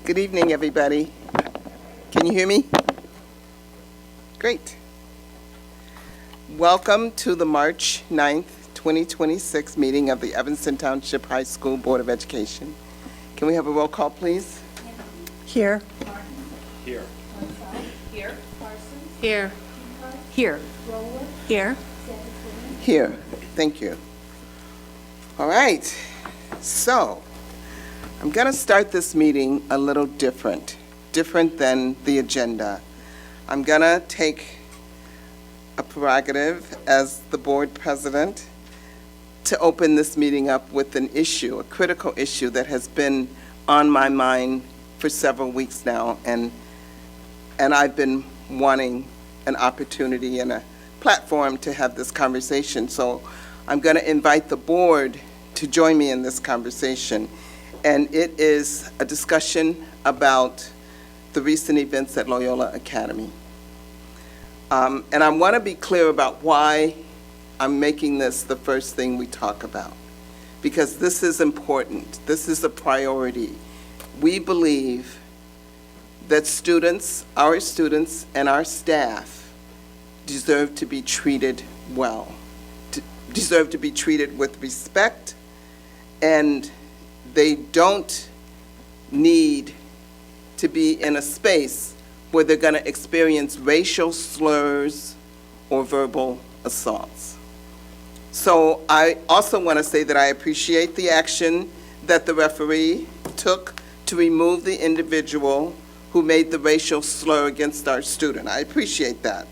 Good evening, everybody. Can you hear me? Great. Welcome to the March 9th, 2026 meeting of the Evanston Township High School Board of Education. Can we have a roll call, please? Here. Here. Here. Here. Here. Here. Here. Thank you. All right. So, I'm going to start this meeting a little different than the agenda. I'm going to take a prerogative as the board president to open this meeting up with an issue, a critical issue that has been on my mind for several weeks now, and I've been wanting an opportunity and a platform to have this conversation. So I'm going to invite the board to join me in this conversation. And it is a discussion about the recent events at Loyola Academy. And I want to be clear about why I'm making this the first thing we talk about, because this is important. This is a priority. We believe that our students and our staff deserve to be treated well, deserve to be treated with respect, and they don't need to be in a space where they're going to experience racial slurs or verbal assaults. So I also want to say that I appreciate the action that the referee took to remove the individual who made the racial slur against our student. I appreciate that.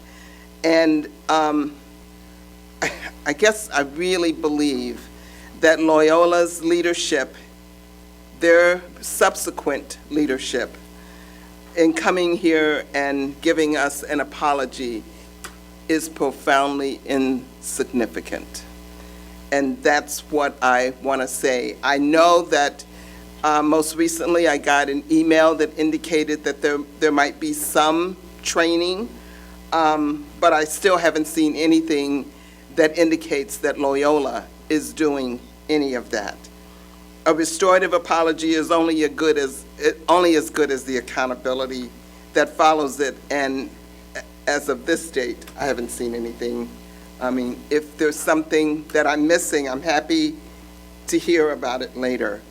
And I guess I really believe that Loyola's leadership, their subsequent leadership, in coming here and giving us an apology is profoundly insignificant. And that's what I want to say. I know that most recently I got an email that indicated that there might be some training, but I still haven't seen anything that indicates that Loyola is doing any of that. A restorative apology is only as good as the accountability that follows it, and as of this date, I haven't seen anything. I mean, if there's something that I'm missing, I'm happy to hear about it later.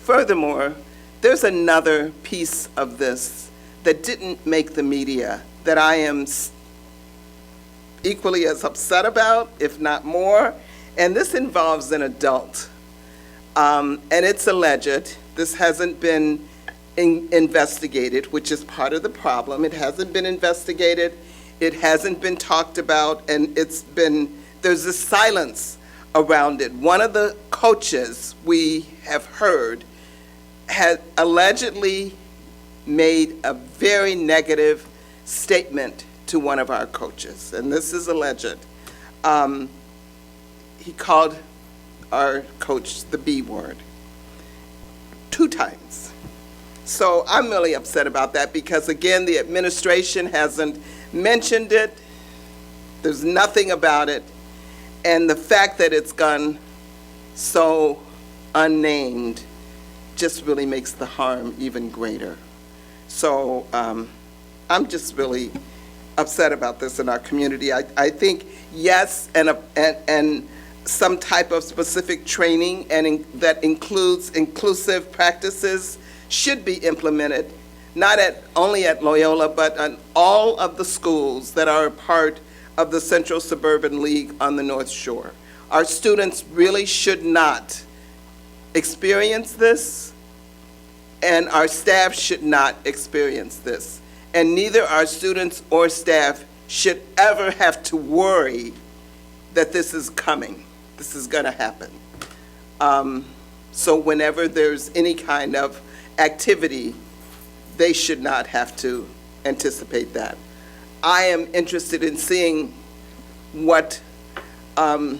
Furthermore, there's another piece of this that didn't make the media that I am equally as upset about, if not more, and this involves an adult. And it's alleged. This hasn't been investigated, which is part of the problem. It hasn't been investigated. It hasn't been talked about, and there's a silence around it. One of the coaches we have heard had allegedly made a very negative statement to one of our coaches, and this is alleged. He called our coach the B word 2 times. So I'm really upset about that because, again, the administration hasn't mentioned it. There's nothing about it. And the fact that it's gone so unnamed just really makes the harm even greater. So I'm just really upset about this in our community. I think, yes, and some type of specific training that includes inclusive practices should be implemented, not only at Loyola, but on all of the schools that are a part of the Central Suburban League on the North Shore. Our students really should not experience this, and our staff should not experience this. And neither our students or staff should ever have to worry that this is coming. This is going to happen. So whenever there's any kind of activity, they should not have to anticipate that. I am interested in seeing what the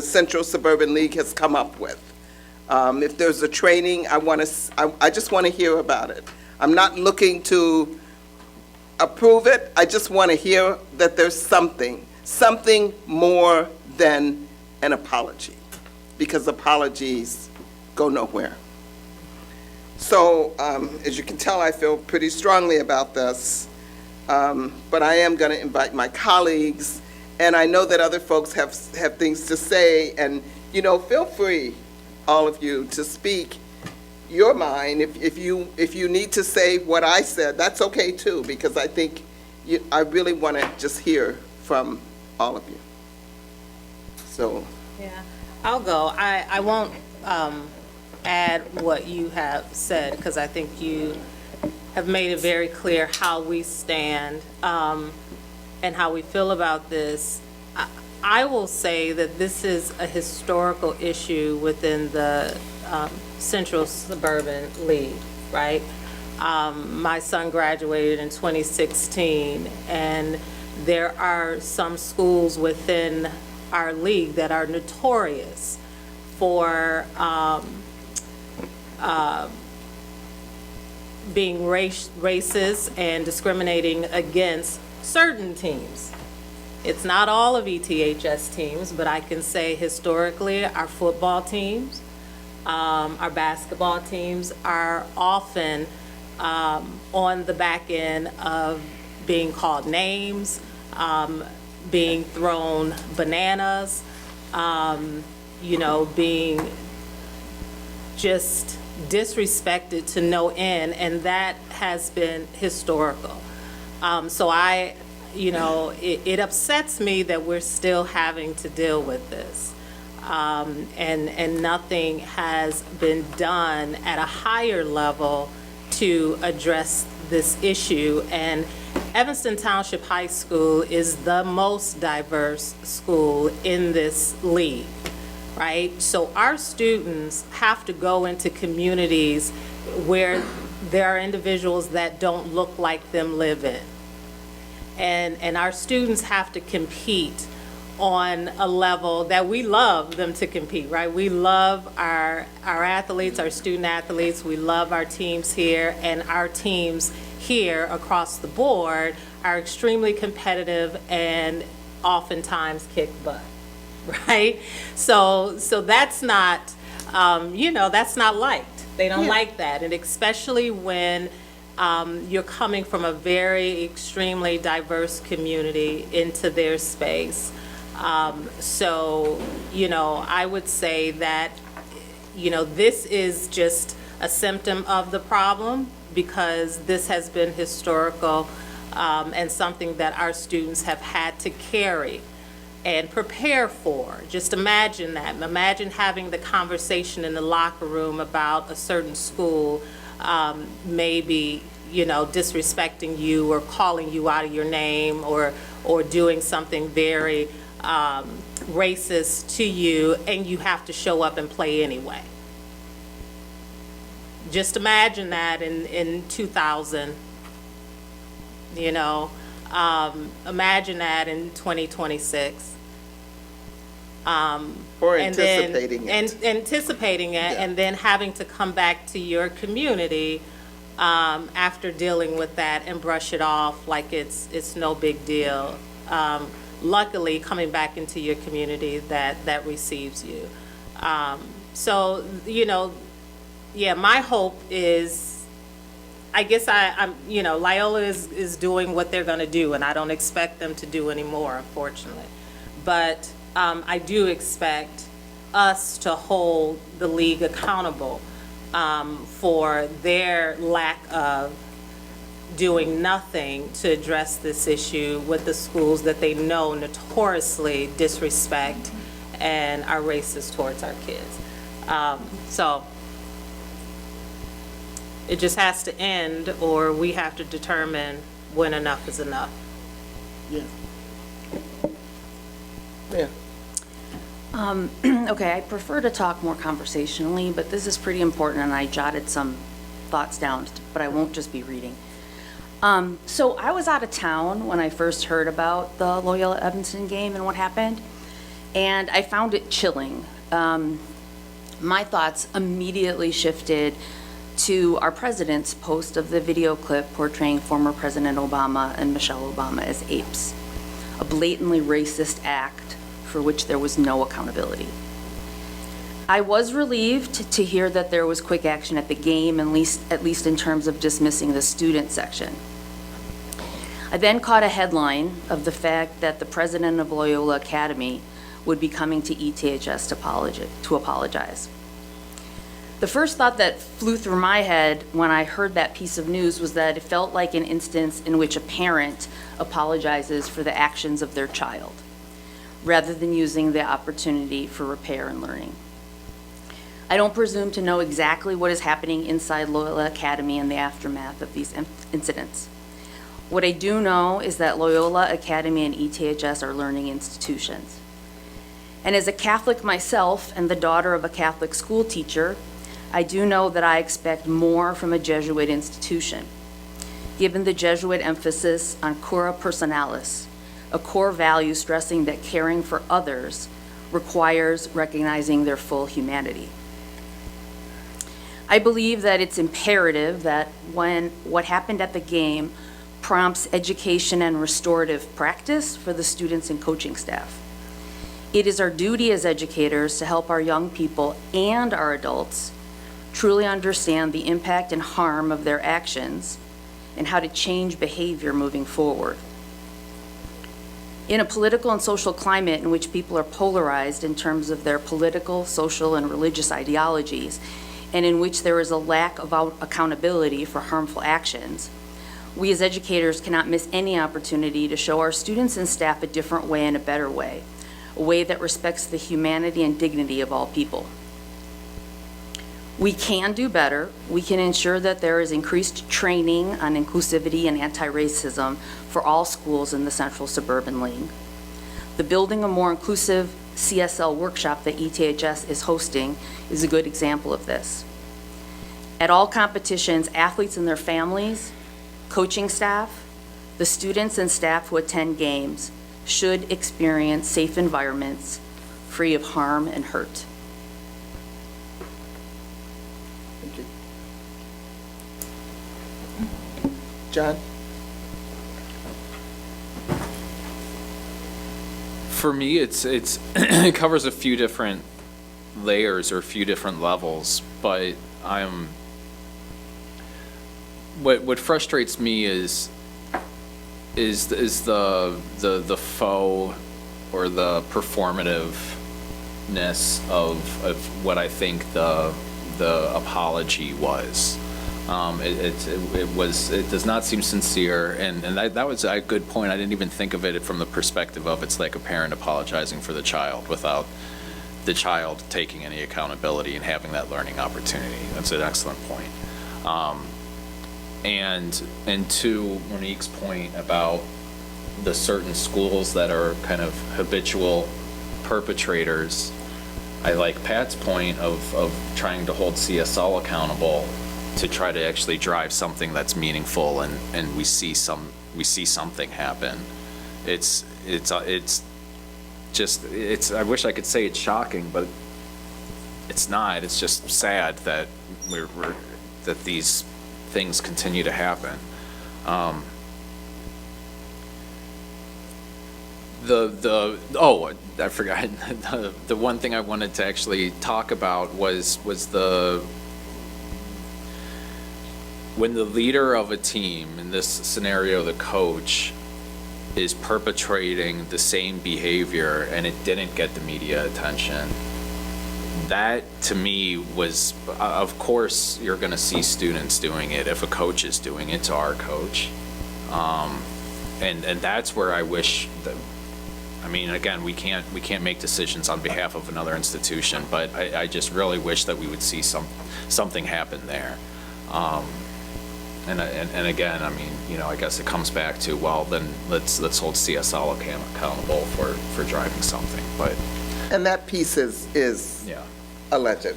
Central Suburban League has come up with. If there's a training, I just want to hear about it. I'm not looking to approve it. I just want to hear that there's something more than an apology, because apologies go nowhere. So, as you can tell, I feel pretty strongly about this, but I am going to invite my colleagues, and I know that other folks have things to say, and, you know, feel free, all of you, to speak your mind. If you need to say what I said, that's okay too, because I think I really want to just hear from all of you. So, Yeah, I'll go. I won't add what you have said, because I think you have made it very clear how we stand and how we feel about this. I will say that this is a historical issue within the Central Suburban League, right? My son graduated in 2016, and there are some schools within our league that are notorious for being racist and discriminating against certain teams. It's not all of ETHS teams, but I can say historically our football teams, our basketball teams are often on the back end of being called names, being thrown bananas, you know, being just disrespected to no end, and that has been historical. So you know, it upsets me that we're still having to deal with this. And nothing has been done at a higher level to address this issue. And Evanston Township High School is the most diverse school in this league, right? So our students have to go into communities where there are individuals that don't look like them live in. And our students have to compete on a level that we love them to compete, right? We love our athletes, our student athletes. We love our teams here, and our teams here across the board are extremely competitive and oftentimes kick butt, right? So that's not, you know, that's not liked. They don't like that, and especially when you're coming from a very extremely diverse community into their space. So, you know, I would say that, you know, this is just a symptom of the problem, because this has been historical and something that our students have had to carry and prepare for. Just imagine that. Imagine having the conversation in the locker room about a certain school maybe, you know, disrespecting you or calling you out of your name or doing something very racist to you, and you have to show up and play anyway. Just imagine that in 2000, you know, imagine that in 2026. or anticipating it. Anticipating it, Yeah. and then having to come back to your community after dealing with that and brush it off like it's no big deal. Luckily, coming back into your community that receives you. So, you know, yeah, my hope is, I guess I'm, you know, Loyola is doing what they're going to do, and I don't expect them to do any more, unfortunately. But I do expect us to hold the league accountable for their lack of doing nothing to address this issue with the schools that they know notoriously disrespect and are racist towards our kids. So it just has to end, or we have to determine when enough is enough. Yeah. Yeah. Okay, I prefer to talk more conversationally, but this is pretty important, and I jotted some thoughts down, but I won't just be reading. So I was out of town when I first heard about the Loyola Evanston game and what happened, and I found it chilling. My thoughts immediately shifted to our president's post of the video clip portraying former President Obama and Michelle Obama as apes, a blatantly racist act for which there was no accountability. I was relieved to hear that there was quick action at the game, at least in terms of dismissing the student section. I then caught a headline of the fact that the president of Loyola Academy would be coming to ETHS to apologize. The first thought that flew through my head when I heard that piece of news was that it felt like an instance in which a parent apologizes for the actions of their child, rather than using the opportunity for repair and learning. I don't presume to know exactly what is happening inside Loyola Academy in the aftermath of these incidents. What I do know is that Loyola Academy and ETHS are learning institutions. And as a Catholic myself and the daughter of a Catholic school teacher, I do know that I expect more from a Jesuit institution, given the Jesuit emphasis on cura personalis, a core value stressing that caring for others requires recognizing their full humanity. I believe that it's imperative that when what happened at the game prompts education and restorative practice for the students and coaching staff. It is our duty as educators to help our young people and our adults truly understand the impact and harm of their actions and how to change behavior moving forward. In a political and social climate in which people are polarized in terms of their political, social, and religious ideologies, and in which there is a lack of accountability for harmful actions, we as educators cannot miss any opportunity to show our students and staff a different way and a better way, a way that respects the humanity and dignity of all people. We can do better. We can ensure that there is increased training on inclusivity and anti-racism for all schools in the Central Suburban League. The Building a More Inclusive CSL workshop that ETHS is hosting is a good example of this. At all competitions, athletes and their families, coaching staff, the students and staff who attend games should experience safe environments free of harm and hurt. Thank you. John? For me, it covers a few different layers or a few different levels, but what frustrates me is the faux or the performativeness of what I think the apology was. It does not seem sincere, and that was a good point. I didn't even think of it from the perspective of it's like a parent apologizing for the child without the child taking any accountability and having that learning opportunity. That's an excellent point. And to Monique's point about the certain schools that are kind of habitual perpetrators, I like Pat's point of trying to hold CSL accountable to try to actually drive something that's meaningful and we see something happen. It's I wish I could say it's shocking, but it's not. It's just sad that that these things continue to happen. I forgot. The one thing I wanted to actually talk about was when the leader of a team, in this scenario the coach, is perpetrating the same behavior and it didn't get the media attention. That to me was, of course you're gonna see students doing it if a coach is doing it to our coach. And that's where I wish that, I mean, again, we can't make decisions on behalf of another institution, but I just really wish that we would see something happen there. And again, I mean, you know, I guess it comes back to, well, then let's hold CSL accountable for driving something, but. And that piece is Yeah. alleged.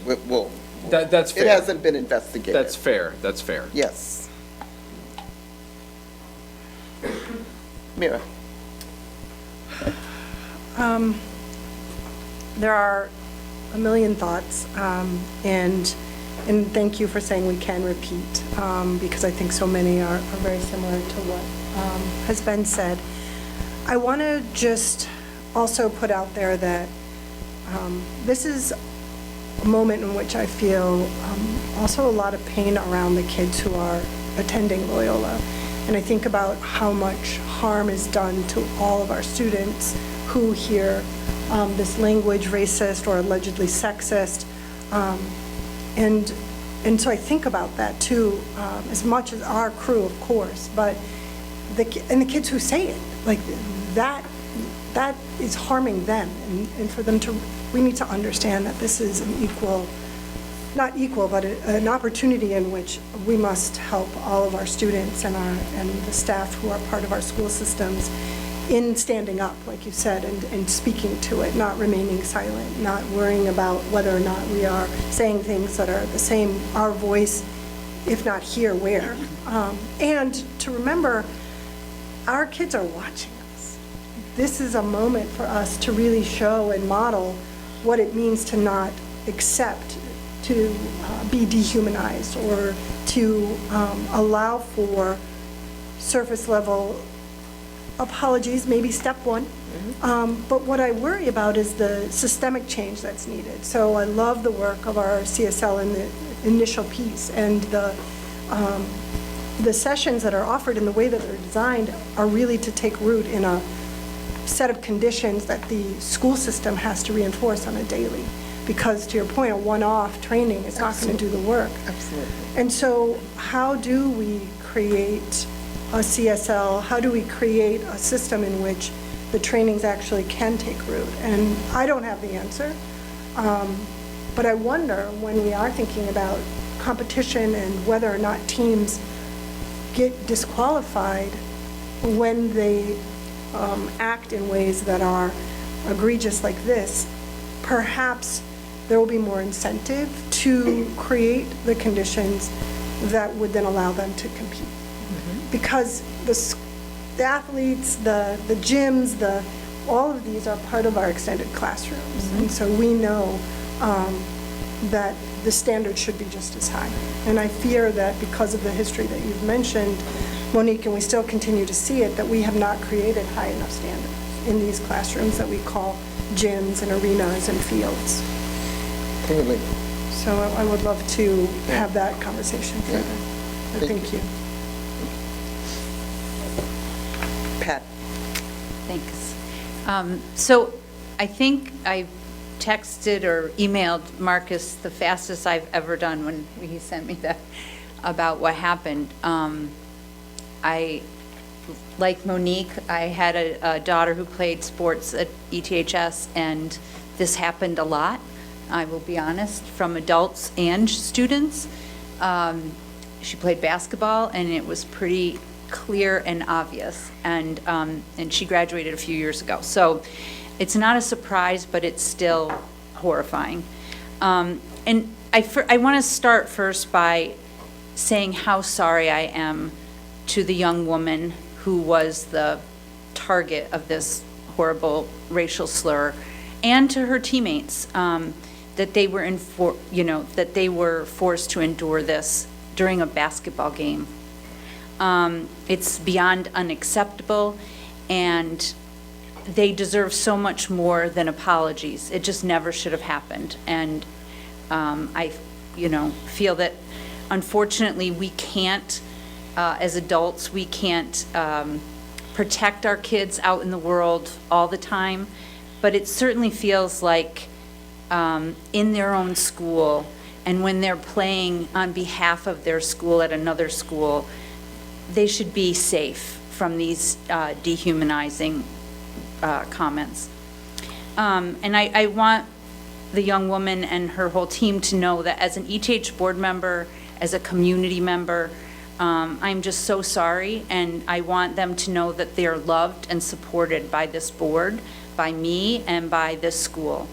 That's fair. It hasn't been investigated. That's fair. Yes. Mira? There are a million thoughts, and thank you for saying we can repeat, because I think so many are very similar to what has been said. I want to just also put out there that this is a moment in which I feel also a lot of pain around the kids who are attending Loyola. And I think about how much harm is done to all of our students who hear this language, racist or allegedly sexist. And so I think about that too, as much as our crew, of course, but the kids who say it, like that is harming them. And for them to, we need to understand that this is an equal, not equal, but an opportunity in which we must help all of our students and the staff who are part of our school systems in standing up, like you said, and speaking to it, not remaining silent, not worrying about whether or not we are saying things that are the same, our voice, if not here, where. And to remember, our kids are watching us. This is a moment for us to really show and model what it means to not accept to be dehumanized or to allow for surface level apologies, maybe step one. But what I worry about is the systemic change that's needed. So I love the work of our CSL in the initial piece, and the sessions that are offered and the way that they're designed are really to take root in a set of conditions that the school system has to reinforce on a daily. Because to your point, a one-off training is not going to do the work. Absolutely. And so how do we create a CSL? How do we create a system in which the trainings actually can take root? And I don't have the answer, but I wonder when we are thinking about competition and whether or not teams get disqualified when they act in ways that are egregious like this, perhaps there will be more incentive to create the conditions that would then allow them to compete. Because the athletes, the gyms, all of these are part of our extended classrooms. And so we know that the standard should be just as high. And I fear that because of the history that you've mentioned, Monique, and we still continue to see it, that we have not created high enough standards in these classrooms that we call gyms and arenas and fields. Clearly. So I would love to have that conversation further. But thank you. Pat. Thanks. So I think I texted or emailed Marcus the fastest I've ever done when he sent me that about what happened. Like Monique, I had a daughter who played sports at ETHS, and this happened a lot, I will be honest, from adults and students. She played basketball, and it was pretty clear and obvious, and she graduated a few years ago. So it's not a surprise, but it's still horrifying. And I want to start first by saying how sorry I am to the young woman who was the target of this horrible racial slur, and to her teammates, that they were that they were forced to endure this during a basketball game. It's beyond unacceptable, and they deserve so much more than apologies. It just never should have happened. And I feel that unfortunately we can't, as adults, we can't protect our kids out in the world all the time, but it certainly feels like in their own school, and when they're playing on behalf of their school at another school, they should be safe from these dehumanizing comments. And I want the young woman and her whole team to know that as an ETH board member, as a community member, I'm just so sorry, and I want them to know that they are loved and supported by this board, by me, and by this school,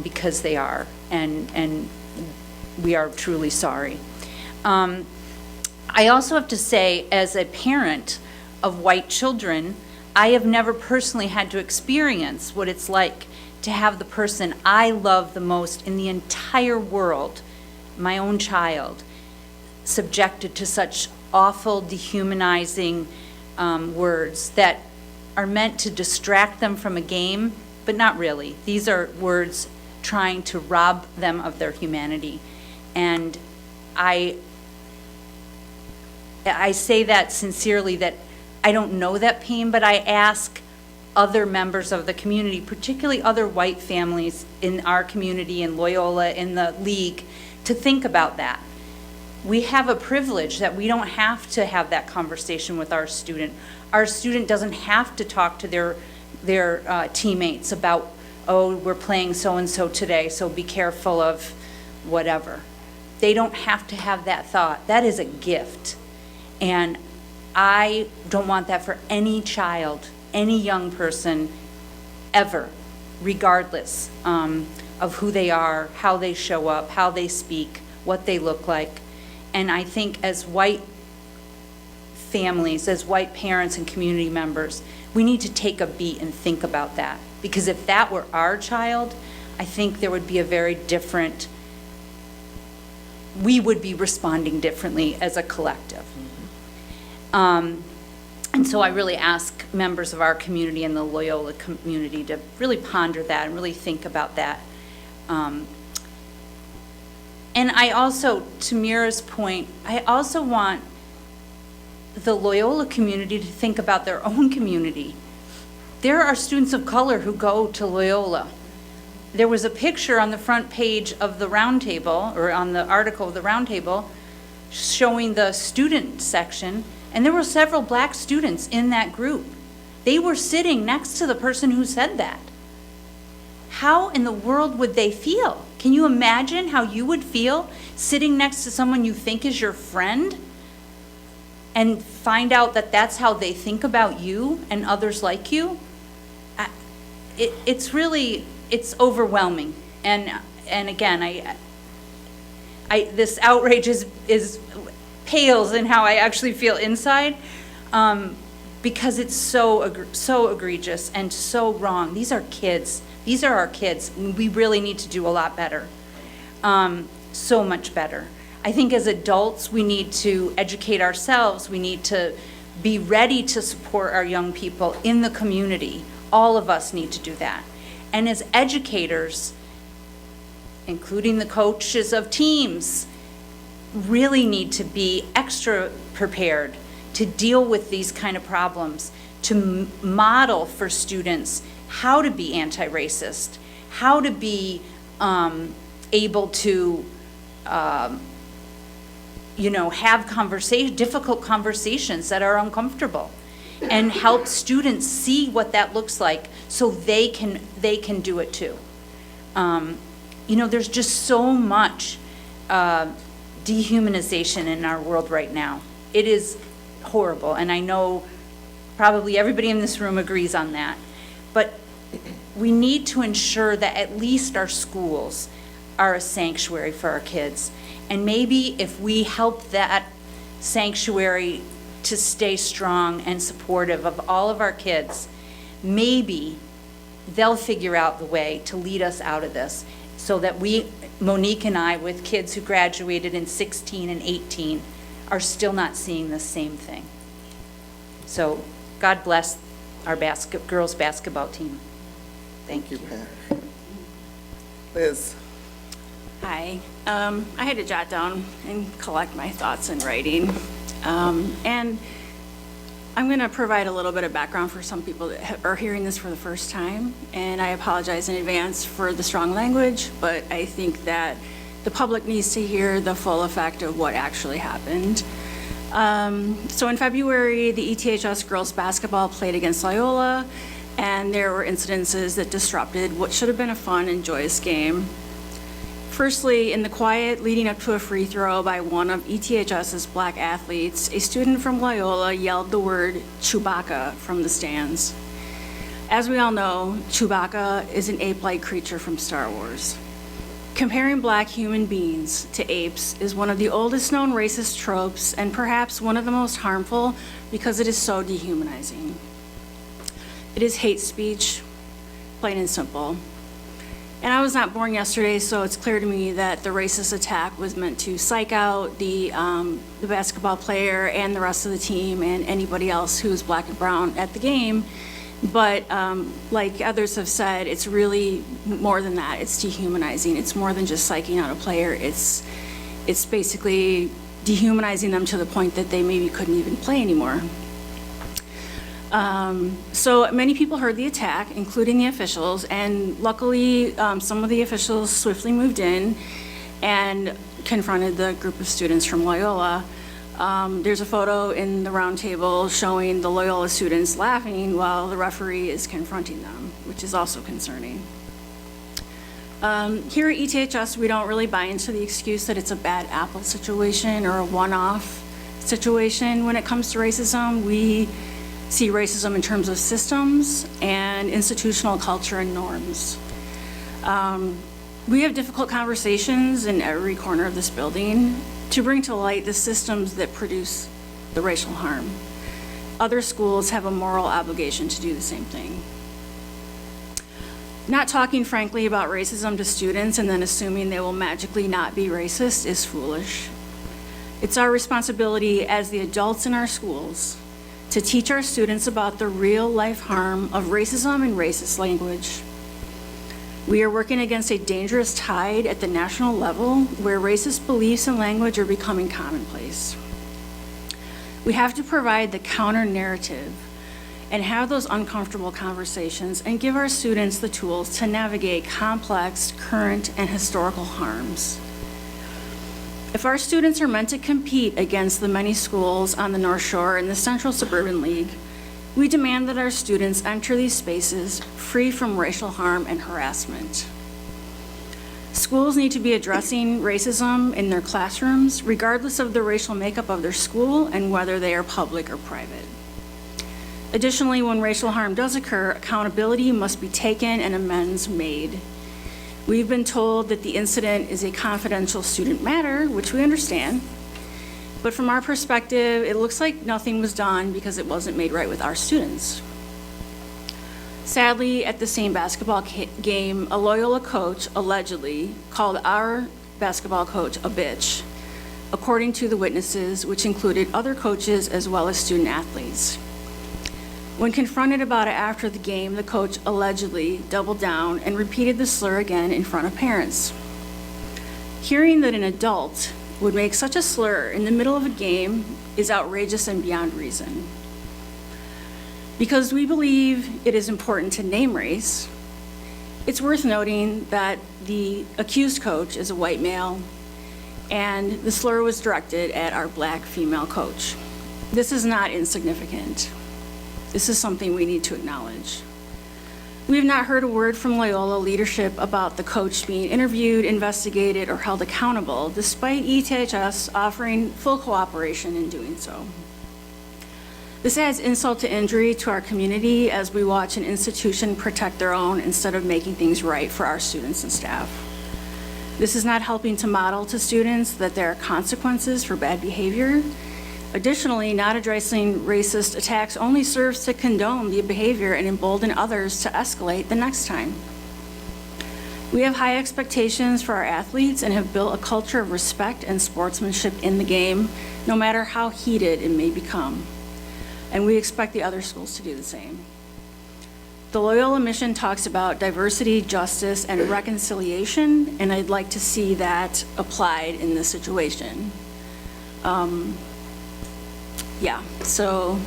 because they are, and we are truly sorry. I also have to say, as a parent of white children, I have never personally had to experience what it's like to have the person I love the most in the entire world, my own child, subjected to such awful, dehumanizing words that are meant to distract them from a game, but not really. These are words trying to rob them of their humanity. And I say that sincerely, that I don't know that pain, but I ask other members of the community, particularly other white families in our community, in Loyola, in the league, to think about that. We have a privilege that we don't have to have that conversation with our student. Our student doesn't have to talk to their teammates about, oh, we're playing so-and-so today, so be careful of whatever. They don't have to have that thought. That is a gift. And I don't want that for any child, any young person, ever, regardless of who they are, how they show up, how they speak, what they look like. And I think as white families, as white parents and community members, we need to take a beat and think about that. Because if that were our child, I think there would be a very different, we would be responding differently as a collective. And so I really ask members of our community and the Loyola community to really ponder that and really think about that. And I also, to Mira's point, I also want the Loyola community to think about their own community. There are students of color who go to Loyola. There was a picture on the front page of the roundtable, or on the article of the roundtable, showing the student section, and there were several black students in that group. They were sitting next to the person who said that. How in the world would they feel? Can you imagine how you would feel sitting next to someone you think is your friend and find out that that's how they think about you and others like you? It's overwhelming. And again, this outrage is pales in how I actually feel inside, because it's so egregious and so wrong. These are kids. These are our kids. We really need to do a lot better, so much better. I think as adults, we need to educate ourselves. We need to be ready to support our young people in the community. All of us need to do that. And as educators, including the coaches of teams, really need to be extra prepared to deal with these kind of problems, to model for students how to be anti-racist, how to be able to have difficult conversations that are uncomfortable, and help students see what that looks like so they can do it too. There's just so much dehumanization in our world right now. It is horrible, and I know probably everybody in this room agrees on that. But we need to ensure that at least our schools are a sanctuary for our kids. And maybe if we help that sanctuary to stay strong and supportive of all of our kids, maybe they'll figure out the way to lead us out of this, so that Monique and I, with kids who graduated in 16 and 18, are still not seeing the same thing. So God bless our girls basketball team. Thank you. Pat. Liz. Hi. I had to jot down and collect my thoughts in writing. And I'm going to provide a little bit of background for some people that are hearing this for the first time. And I apologize in advance for the strong language, but I think that the public needs to hear the full effect of what actually happened. So in February, the ETHS girls basketball played against Loyola, and there were incidences that disrupted what should have been a fun and joyous game. Firstly, in the quiet leading up to a free throw by one of ETHS's black athletes, a student from Loyola yelled the word Chewbacca from the stands. As we all know, Chewbacca is an ape-like creature from Star Wars. Comparing black human beings to apes is one of the oldest known racist tropes, and perhaps one of the most harmful because it is so dehumanizing. It is hate speech, plain and simple. And I was not born yesterday, so it's clear to me that the racist attack was meant to psych out the basketball player and the rest of the team and anybody else who is black and brown at the game, But like others have said, it's really more than that. It's dehumanizing. It's more than just psyching out a player. It's basically dehumanizing them to the point that they maybe couldn't even play anymore. So many people heard the attack, including the officials, and luckily some of the officials swiftly moved in and confronted the group of students from Loyola. There's a photo in the round table showing the Loyola students laughing while the referee is confronting them, which is also concerning. Here at ETHS, we don't really buy into the excuse that it's a bad apple situation or a one-off situation when it comes to racism. We see racism in terms of systems and institutional culture and norms. We have difficult conversations in every corner of this building to bring to light the systems that produce the racial harm. Other schools have a moral obligation to do the same thing. Not talking frankly about racism to students and then assuming they will magically not be racist is foolish. It's our responsibility as the adults in our schools to teach our students about the real life harm of racism and racist language. We are working against a dangerous tide at the national level where racist beliefs and language are becoming commonplace. We have to provide the counter narrative and have those uncomfortable conversations and give our students the tools to navigate complex, current, and historical harms. If our students are meant to compete against the many schools on the North Shore and the Central Suburban League, we demand that our students enter these spaces free from racial harm and harassment. Schools need to be addressing racism in their classrooms, regardless of the racial makeup of their school and whether they are public or private. Additionally, when racial harm does occur, accountability must be taken and amends made. We've been told that the incident is a confidential student matter, which we understand. But from our perspective, it looks like nothing was done because it wasn't made right with our students. Sadly, at the same basketball game, a Loyola coach allegedly called our basketball coach a bitch, according to the witnesses, which included other coaches as well as student athletes. When confronted about it after the game, the coach allegedly doubled down and repeated the slur again in front of parents. Hearing that an adult would make such a slur in the middle of a game is outrageous and beyond reason. Because we believe it is important to name race, it's worth noting that the accused coach is a white male and the slur was directed at our black female coach. This is not insignificant. This is something we need to acknowledge. We have not heard a word from Loyola leadership about the coach being interviewed, investigated, or held accountable, despite ETHS offering full cooperation in doing so. This adds insult to injury to our community as we watch an institution protect their own instead of making things right for our students and staff. This is not helping to model to students that there are consequences for bad behavior. Additionally, not addressing racist attacks only serves to condone the behavior and embolden others to escalate the next time. We have high expectations for our athletes and have built a culture of respect and sportsmanship in the game, no matter how heated it may become. And we expect the other schools to do the same. The Loyola mission talks about diversity, justice, and reconciliation, and I'd like to see that applied in this situation. Yeah, so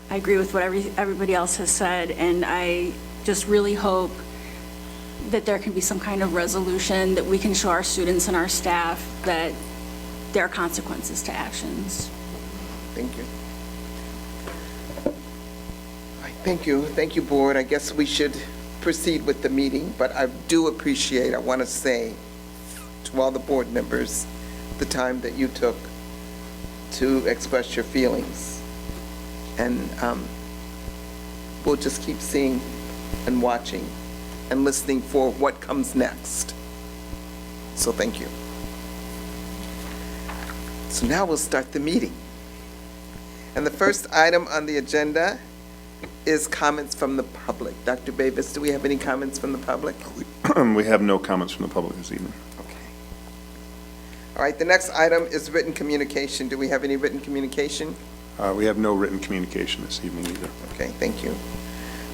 I agree with what everybody else has said, and I just really hope that there can be some kind of resolution that we can show our students and our staff that there are consequences to actions. Thank you. All right, thank you. Thank you, board. I guess we should proceed with the meeting, but I do appreciate, I want to say to all the board members, the time that you took to express your feelings. And we'll just keep seeing and watching and listening for what comes next. So thank you. So now we'll start the meeting. And the first item on the agenda is comments from the public. Dr. Davis, do we have any comments from the public? We have no comments from the public this evening. Okay. All right, the next item is written communication. Do we have any written communication? We have no written communication this evening either. Okay, thank you.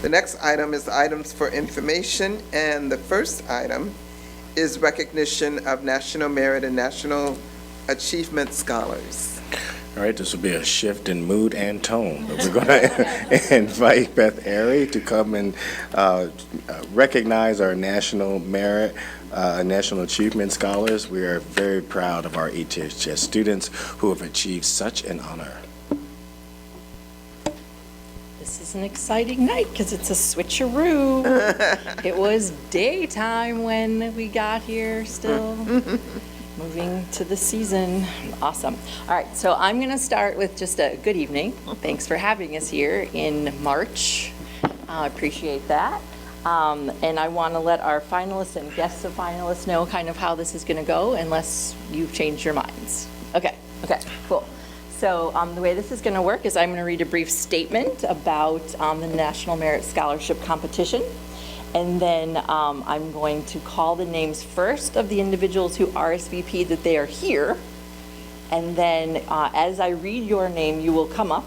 The next item is items for information, and the first item is recognition of National Merit and National Achievement Scholars. All right, this will be a shift in mood and tone, but we're going to invite Beth Airy to come and recognize our National Merit, National Achievement Scholars. We are very proud of our ETHS students who have achieved such an honor. This is an exciting night because it's a switcheroo. It was daytime when we got here still. Moving to the season. Awesome. All right, so I'm going to start with just a good evening. Thanks for having us here in March. I appreciate that. And I want to let our finalists and guests of finalists know kind of how this is going to go unless you've changed your minds. Okay, cool. So the way this is going to work is I'm going to read a brief statement about the National Merit Scholarship Competition. And then I'm going to call the names first of the individuals who RSVP'd that they are here. And then as I read your name, you will come up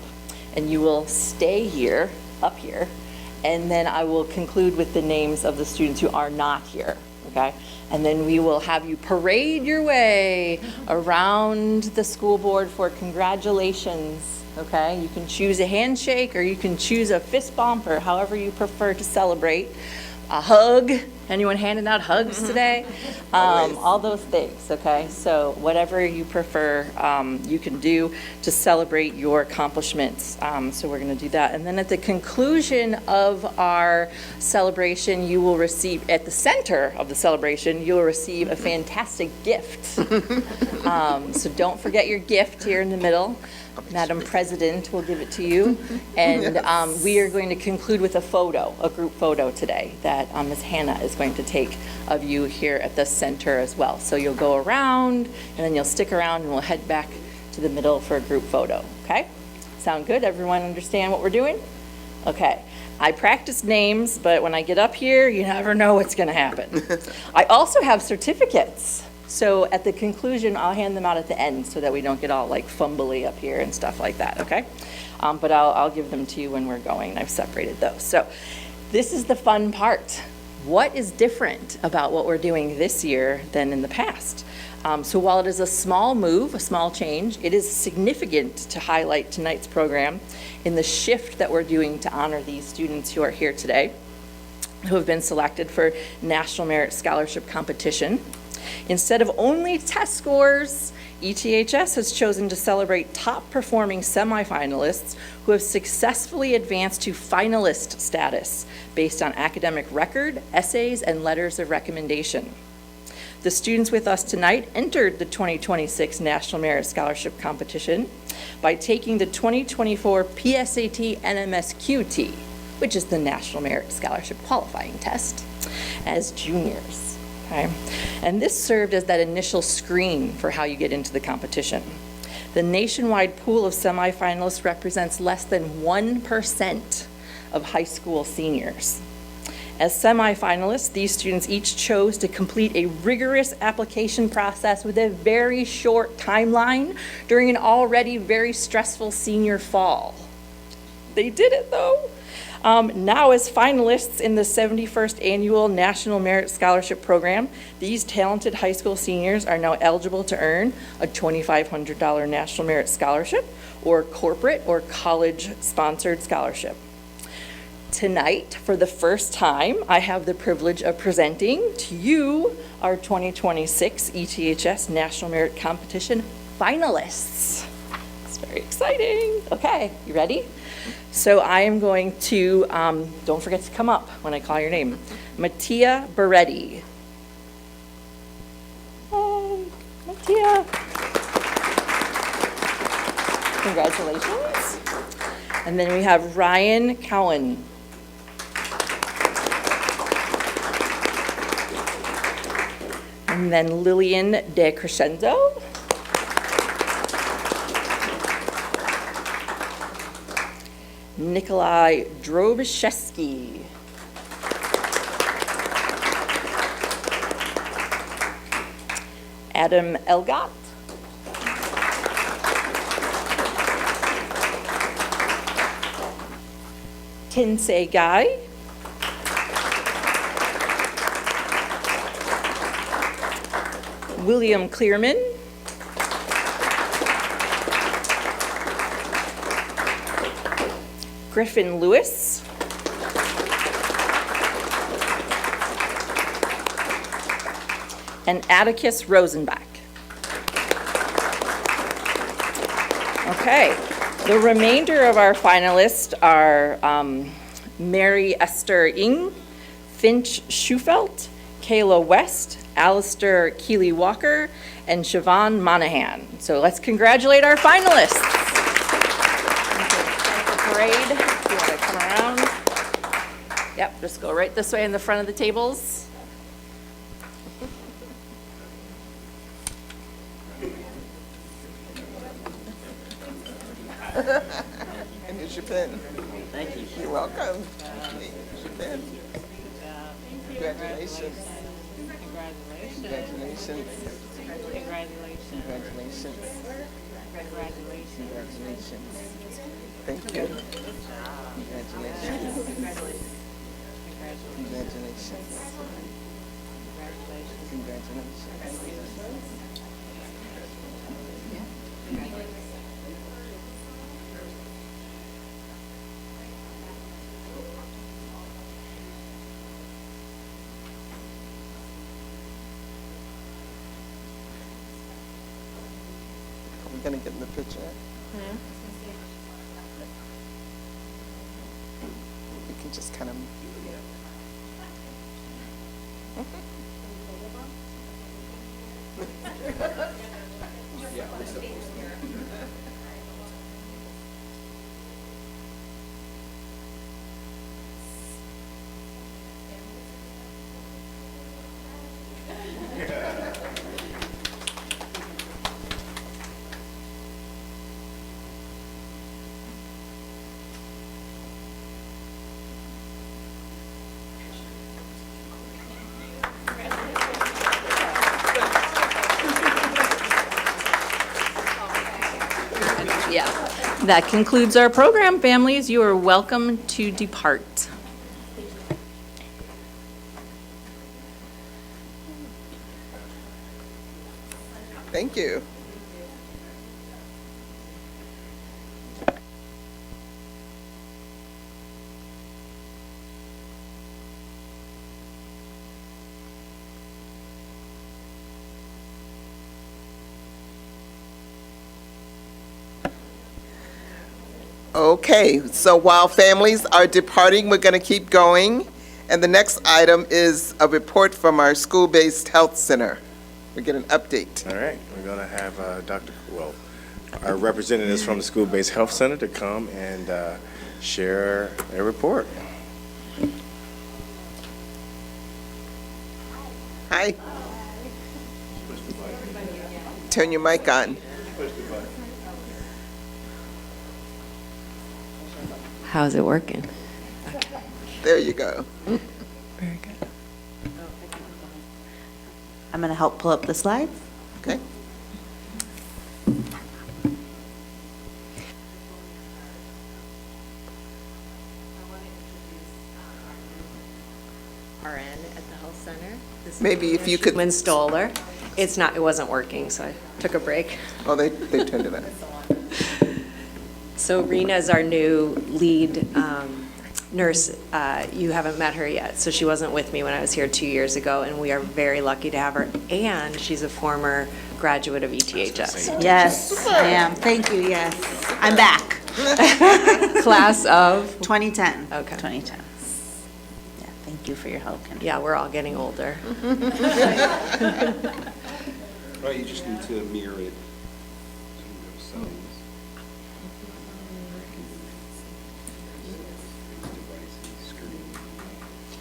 and you will stay here, up here. And then I will conclude with the names of the students who are not here, okay? And then we will have you parade your way around the school board for congratulations, okay? You can choose a handshake or you can choose a fist bump or however you prefer to celebrate. A hug. Anyone handing out hugs today? All those things, okay? So whatever you prefer, you can do to celebrate your accomplishments. So we're going to do that. And then at the conclusion of our celebration, you will receive, at the center of the celebration, you will receive a fantastic gift. So don't forget your gift here in the middle. Madam President will give it to you. And we are going to conclude with a photo, a group photo today that Ms. Hannah is going to take of you here at the center as well. So you'll go around and then you'll stick around and we'll head back to the middle for a group photo, okay? Sound good? Everyone understand what we're doing? Okay. I practice names, but when I get up here, you never know what's going to happen. I also have certificates. So at the conclusion, I'll hand them out at the end so that we don't get all like fumbly up here and stuff like that, okay? But I'll give them to you when we're going. I've separated those. So this is the fun part. What is different about what we're doing this year than in the past? So while it is a small move, a small change, it is significant to highlight tonight's program in the shift that we're doing to honor these students who are here today, who have been selected for National Merit Scholarship Competition. Instead of only test scores, ETHS has chosen to celebrate top-performing semifinalists who have successfully advanced to finalist status based on academic record, essays, and letters of recommendation. The students with us tonight entered the 2026 National Merit Scholarship Competition by taking the 2024 PSAT NMSQT, which is the National Merit Scholarship Qualifying Test, as juniors. Okay. And this served as that initial screen for how you get into the competition. The nationwide pool of semifinalists represents less than 1% of high school seniors. As semifinalists, these students each chose to complete a rigorous application process with a very short timeline during an already very stressful senior fall. They did it though. Now as finalists in the 71st Annual National Merit Scholarship Program, these talented high school seniors are now eligible to earn a $2,500 National Merit Scholarship or corporate or college-sponsored scholarship. Tonight, for the first time, I have the privilege of presenting to you our 2026 ETHS National Merit Competition finalists. It's very exciting. Okay, you ready? So I am going to, don't forget to come up when I call your name, Mattia Beretti. Oh, Mattia. Congratulations. And then we have Ryan Cowan. And then Lillian De Crescenzo. Nikolai Drobishevsky. Adam Elgott. Kinsey Guy. William Clearman. Griffin Lewis. And Atticus Rosenbach. Okay, the remainder of our finalists are Mary Esther Ng, Finch Schufelt, Kayla West, Alistair Keeley Walker, and Siobhan Monahan. So let's congratulate our finalists. Parade, if you want to come around. Yep, just go right this way in the front of the tables. And here's your pen. Thank you. You're welcome. Here's your pen. Congratulations. Congratulations. Congratulations. Congratulations. Congratulations. Thank you. Congratulations. Congratulations. Congratulations. We're gonna get in the picture. You can just kind of. Yeah, that concludes our program, families. You are welcome to depart. Thank you. Okay, so while families are departing, we're going to keep going. And the next item is a report from our school-based health center. We get an update. All right, we're going to have our representatives from the School-Based Health Center to come and share their report. Hi. Turn your mic on. How's it working? There you go. Very good. I'm going to help pull up the slides. Okay. RN at the health center. Maybe if you could. Lynn Stoller. It wasn't working, so I took a break. Oh, they turned it on. So Rena is our new lead nurse. You haven't met her yet, so she wasn't with me when I was here 2 years ago, and we are very lucky to have her. And she's a former graduate of ETHS. Yes, I am. Thank you, yes. I'm back. Class of? 2010. Okay. 2010. Yeah, thank you for your help, Kendra. Yeah, we're all getting older. Right, you just need to mirror it.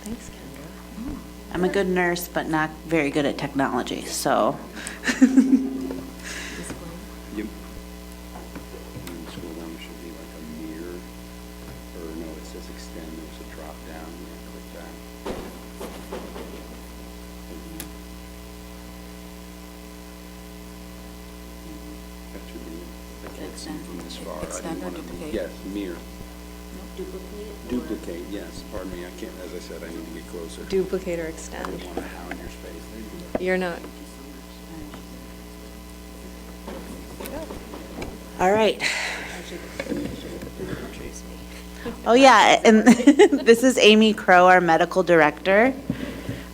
Thanks, Kendra. I'm a good nurse, but not very good at technology, so. Yep. Scroll down, there should be like a mirror, or no, it says extend, there's a drop down, you have to click that. That should be, I can't see from this far. I didn't want to- Yes, mirror. Duplicate, yes, pardon me, I can't, as I said, I need to get closer. Duplicate or I extend. don't want to hound your space. There you go. You're not. All right. Oh, yeah, and this is Amy Crow, our medical director,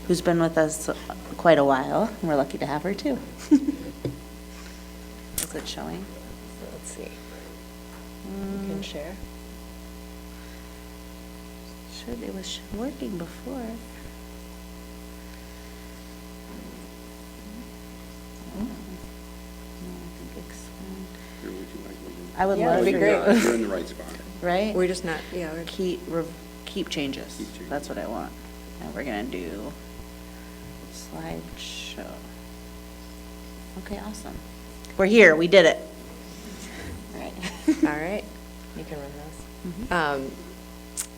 who's been with us quite a while, and we're lucky to have her, too. Is it showing? Let's see. You can share. Sure, it was working before. Here, would you like me to- I would Yeah, love that'd for be you, great. You're in the right spot. right? We're just not, yeah, we're Keep changes. Keep changes. That's what I want. And we're gonna do slideshow. Okay, awesome. We're here, we did it. All right. all right. You can run those.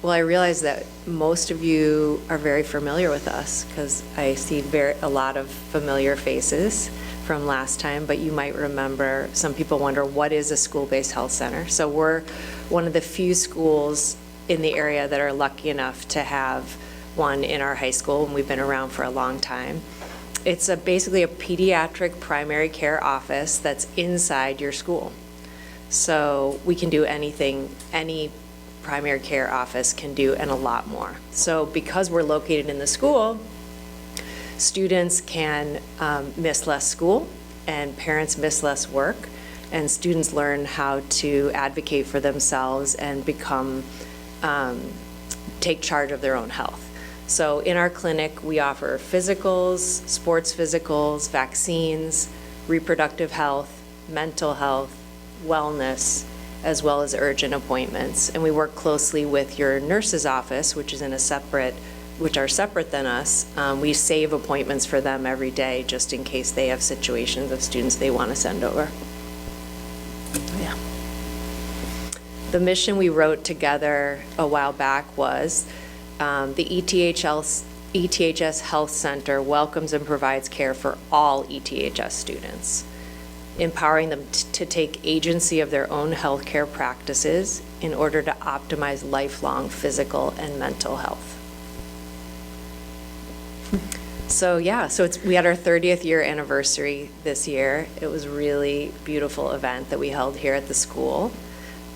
Well, I realize that most of you are very familiar with us because I see a lot of familiar faces from last time, but you might remember, some people wonder, what is a school-based health center? So we're one of the few schools in the area that are lucky enough to have one in our high school, and we've been around for a long time. It's basically a pediatric primary care office that's inside your school. So we can do anything any primary care office can do and a lot more. So because we're located in the school, students can miss less school and parents miss less work, and students learn how to advocate for themselves and take charge of their own health. So in our clinic, we offer physicals, sports physicals, vaccines, reproductive health, mental health, wellness, as well as urgent appointments. And we work closely with your nurse's office, which are separate than us. We save appointments for them every day, just in case they have situations of students they want to send over. Yeah. The mission we wrote together a while back was the ETHS Health Center welcomes and provides care for all ETHS students, empowering them to take agency of their own healthcare practices in order to optimize lifelong physical and mental health. So yeah, we had our 30th year anniversary this year. It was a really beautiful event that we held here at the school.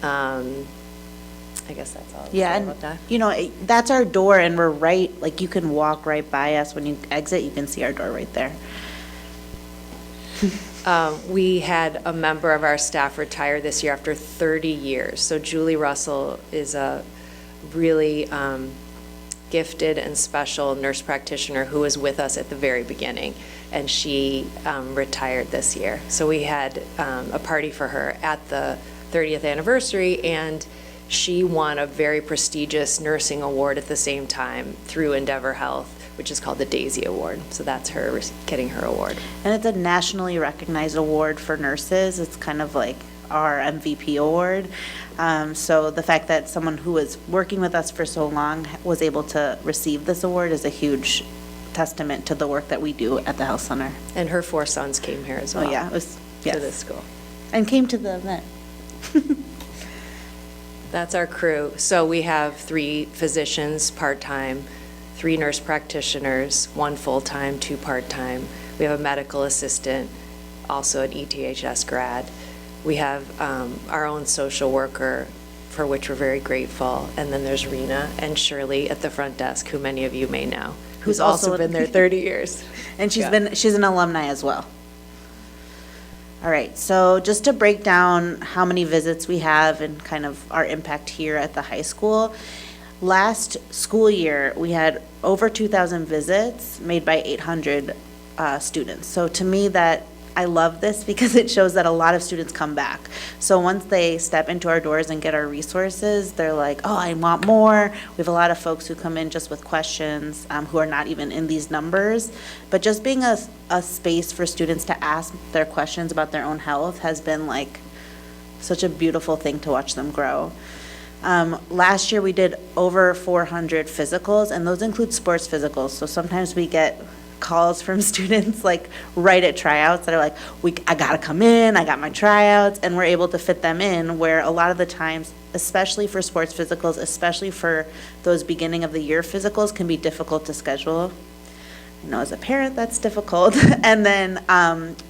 I guess that's all. Yeah, about that. and, that's our door, and we're right, like, you can walk right by us. When you exit, you can see our door right there. We had a member of our staff retire this year after 30 years. So Julie Russell is a really gifted and special nurse practitioner who was with us at the very beginning, and she retired this year. So we had a party for her at the 30th anniversary, and she won a very prestigious nursing award at the same time through Endeavor Health, which is called the Daisy Award. So that's her getting her award. And it's a nationally recognized award for nurses. It's kind of like our MVP award. So the fact that someone who was working with us for so long was able to receive this award is a huge testament to the work that we do at the health center. And her 4 sons came here as well. Oh, yeah, it was, To yes. this school. And came to the event. That's our crew. So we have 3 physicians part-time, 3 nurse practitioners, 1 full-time, 2 part-time. We have a medical assistant, also an ETHS grad. We have our own social worker, for which we're very grateful. And then there's Rena and Shirley at the front desk, who many of you may know, who's also been there 30 years. And Yeah. she's an alumni as well. All right, so just to break down how many visits we have and kind of our impact here at the high school. Last school year, we had over 2,000 visits made by 800 students. So to me, I love this because it shows that a lot of students come back. So once they step into our doors and get our resources, they're like, oh, I want more. We have a lot of folks who come in just with questions, who are not even in these numbers. But just being a space for students to ask their questions about their own health has been like such a beautiful thing to watch them grow. Last year, we did over 400 physicals, and those include sports physicals. So sometimes we get calls from students like right at tryouts that are like, I gotta come in, I got my tryouts, and we're able to fit them in, where a lot of the times, especially for sports physicals, especially for those beginning of the year physicals, can be difficult to schedule. I know as a parent, that's difficult. And then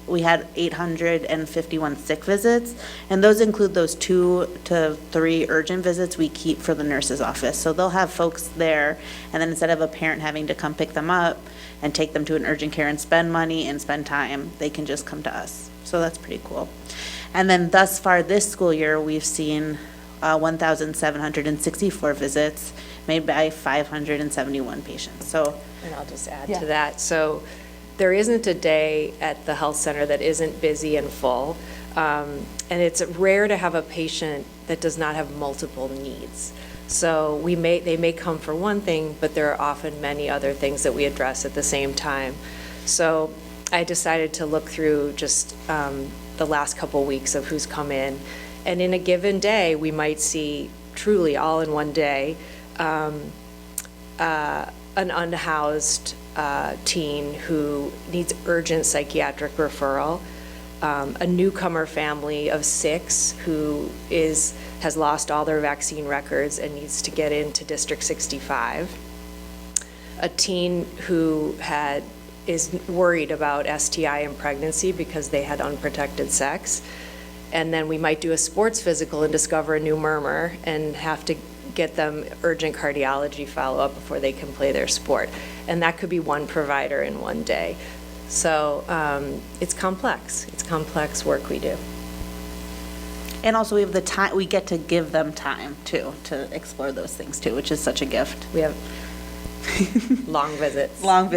we had 851 sick visits, and those include those 2 to 3 urgent visits we keep for the nurse's office. So they'll have folks there, and then instead of a parent having to come pick them up and take them to an urgent care and spend money and spend time, they can just come to us. So that's pretty cool. And then thus far this school year, we've seen 1,764 visits made by 571 patients. So. And I'll just add Yeah. to that. So there isn't a day at the health center that isn't busy and full. And it's rare to have a patient that does not have multiple needs. So they may come for one thing, but there are often many other things that we address at the same time. So I decided to look through just the last couple weeks of who's come in. And in a given day, we might see truly all in one day, an unhoused teen who needs urgent psychiatric referral, a newcomer family of 6 who has lost all their vaccine records and needs to get into District 65, a teen who is worried about STI and pregnancy because they had unprotected sex, and then we might do a sports physical and discover a new murmur and have to get them urgent cardiology follow-up before they can play their sport. And that could be one provider in one day. So it's complex. It's complex work we do. And also we have the time, we get to give them time too, to explore those things too, which is such a gift. We have long visits. Long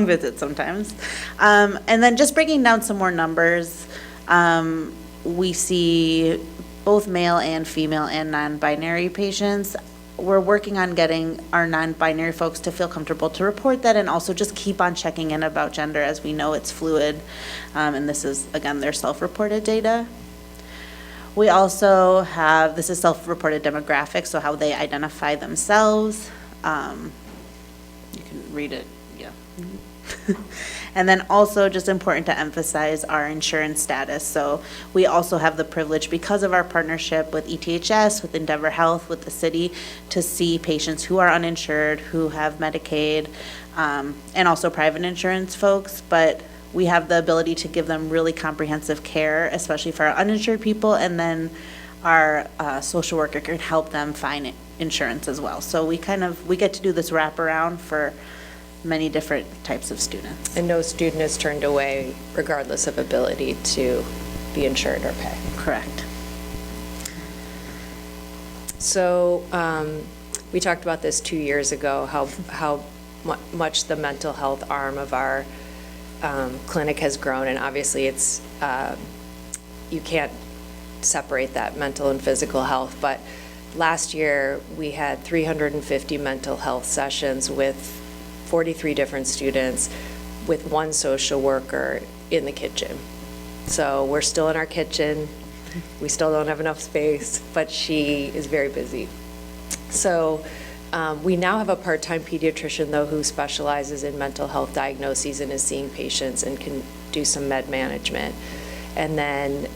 visits sometimes. And then just breaking down some more numbers, we see both male and female and non-binary patients. We're working on getting our non-binary folks to feel comfortable to report that, and also just keep on checking in about gender, as we know it's fluid. And this is, again, their self-reported data. We also have, this is self-reported demographics, so how they identify themselves. You can read it, yeah. And then also just important to emphasize our insurance status. So we also have the privilege, because of our partnership with ETHS, with Endeavor Health, with the city, to see patients who are uninsured, who have Medicaid, and also private insurance folks. But we have the ability to give them really comprehensive care, especially for our uninsured people, and then our social worker can help them find insurance as well. So we get to do this wraparound for many different types of students. And no student is turned away regardless of ability to be insured or pay. Correct. So we talked about this 2 years ago, how much the mental health arm of our clinic has grown, and obviously it's, you can't separate that mental and physical health, but last year we had 350 mental health sessions with 43 different students, with one social worker in the kitchen. So we're still in our kitchen. We still don't have enough space, but she is very busy. So we now have a part-time pediatrician, though, who specializes in mental health diagnoses and is seeing patients and can do some med management. And then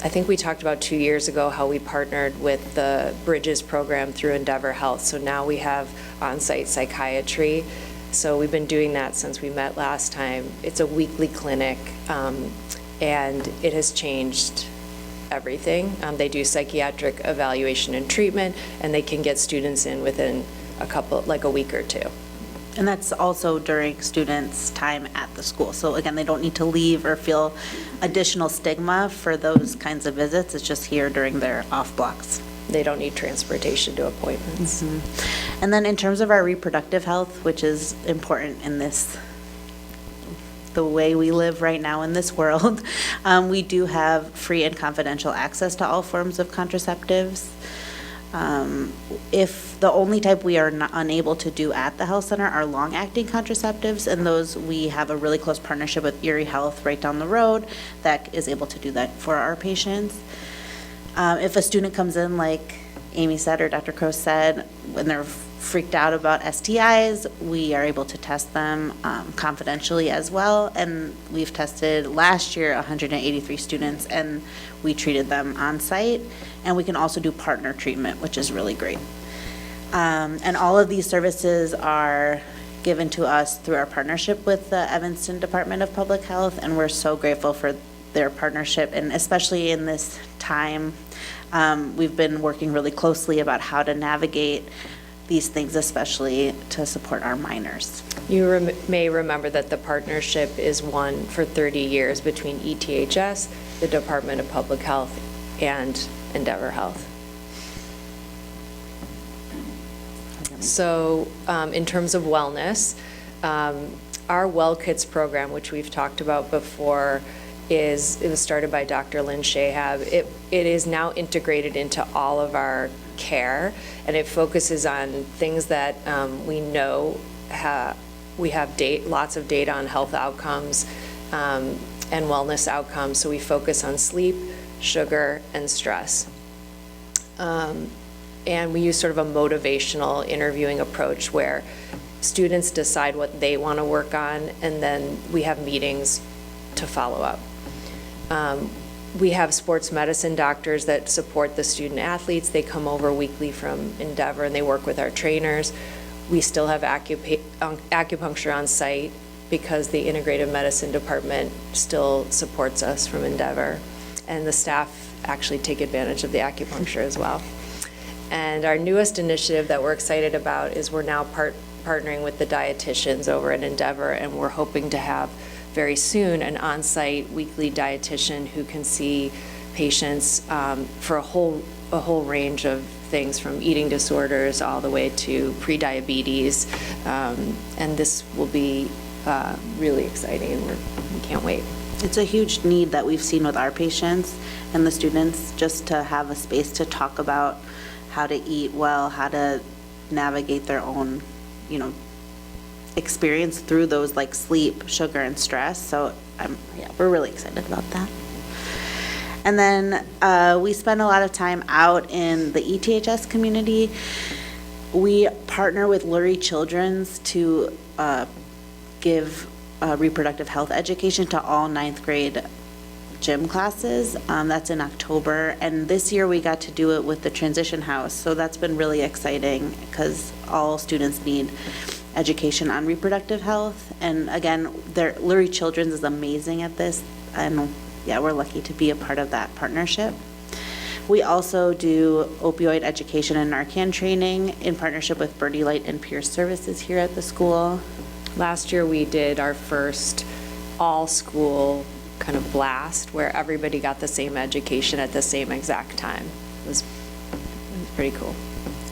I think we talked about 2 years ago how we partnered with the Bridges program through Endeavor Health. So now we have on-site psychiatry. So we've been doing that since we met last time. It's a weekly clinic, and it has changed everything. They do psychiatric evaluation and treatment, and they can get students in within a week or 2. And that's also during students' time at the school. So again, they don't need to leave or feel additional stigma for those kinds of visits. It's just here during their off blocks. They don't need transportation to appointments. Mm-hmm. And then in terms of our reproductive health, which is important in the way we live right now in this world, we do have free and confidential access to all forms of contraceptives. If the only type we are unable to do at the health center are long-acting contraceptives, and those we have a really close partnership with Erie Health right down the road that is able to do that for our patients. If a student comes in, like Amy said or Dr. Crow said, when they're freaked out about STIs, we are able to test them confidentially as well. And we've tested last year 183 students, and we treated them on site. And we can also do partner treatment, which is really great. And all of these services are given to us through our partnership with the Evanston Department of Public Health, and we're so grateful for their partnership, and especially in this time, we've been working really closely about how to navigate these things, especially to support our minors. You may remember that the partnership is one for 30 years between ETHS, the Department of Public Health, and Endeavor Health. So in terms of wellness, our Well Kits program, which we've talked about before, it was started by Dr. Lynn Shahab. It is now integrated into all of our care, and it focuses on things that we know we have lots of data on health outcomes and wellness outcomes. So we focus on sleep, sugar, and stress. And we use sort of a motivational interviewing approach where students decide what they want to work on, and then we have meetings to follow up. We have sports medicine doctors that support the student athletes. They come over weekly from Endeavor and they work with our trainers. We still have acupuncture on site because the integrative medicine department still supports us from Endeavor. And the staff actually take advantage of the acupuncture as well. And our newest initiative that we're excited about is we're now partnering with the dietitians over at Endeavor, and we're hoping to have very soon an on-site weekly dietitian who can see patients for a whole range of things, from eating disorders all the way to pre-diabetes. And this will be really exciting, and we can't wait. It's a huge need that we've seen with our patients and the students, just to have a space to talk about how to eat well, how to navigate their own, experience through those like sleep, sugar, and stress. So we're really excited about that. And then we spend a lot of time out in the ETHS community. We partner with Lurie Children's to give reproductive health education to all 9th grade gym classes. That's in October, and this year we got to do it with the Transition House, so that's been really exciting because all students need education on reproductive health. And again, Lurie Children's is amazing at this, and we're lucky to be a part of that partnership. We also do opioid education and Narcan training in partnership with Birdie Light and Peer Services here at the school. Last year we did our first all-school kind of blast where everybody got the same education at the same exact time. It was pretty cool.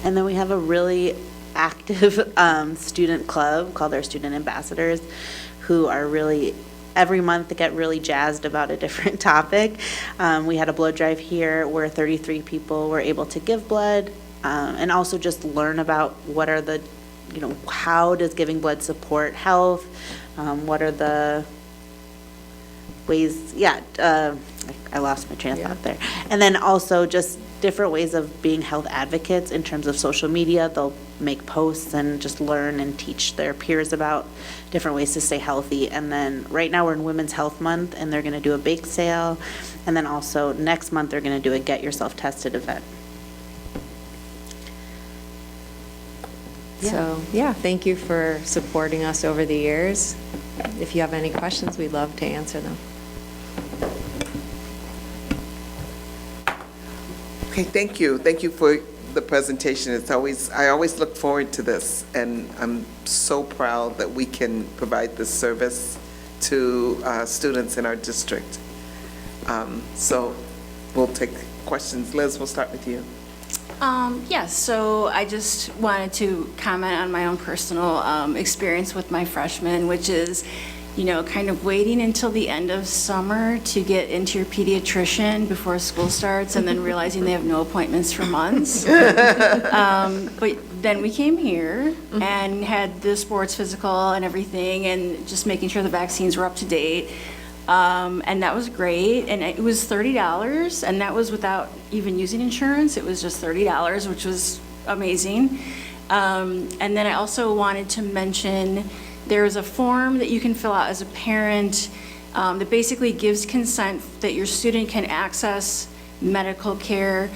And then we have a really active student club called our Student Ambassadors, who are really, every month, they get really jazzed about a different topic. We had a blood drive here where 33 people were able to give blood, and also just learn about what are the, how does giving blood support health? What are the ways, I lost my train of thought there. And then also just different ways of being health advocates in terms of social media. They'll make posts and just learn and teach their peers about different ways to stay healthy. And then right now we're in Women's Health Month, and they're going to do a bake sale. And then also next month they're going to do a Get Yourself Tested event. So, thank you for supporting us over the years. If you have any questions, we'd love to answer them. Okay, thank you. Thank you for the presentation. I always look forward to this, and I'm so proud that we can provide this service to students in our district. So we'll take questions. Liz, we'll start with you. Yes, so I just wanted to comment on my own personal experience with my freshmen, which is, kind of waiting until the end of summer to get into your pediatrician before school starts, and then realizing they have no appointments for months. But then we came here and had the sports physical and everything, and just making sure the vaccines were up to date. And that was great, and it was $30, and that was without even using insurance. It was just $30, which was amazing. And then I also wanted to mention, there's a form that you can fill out as a parent that basically gives consent that your student can access medical care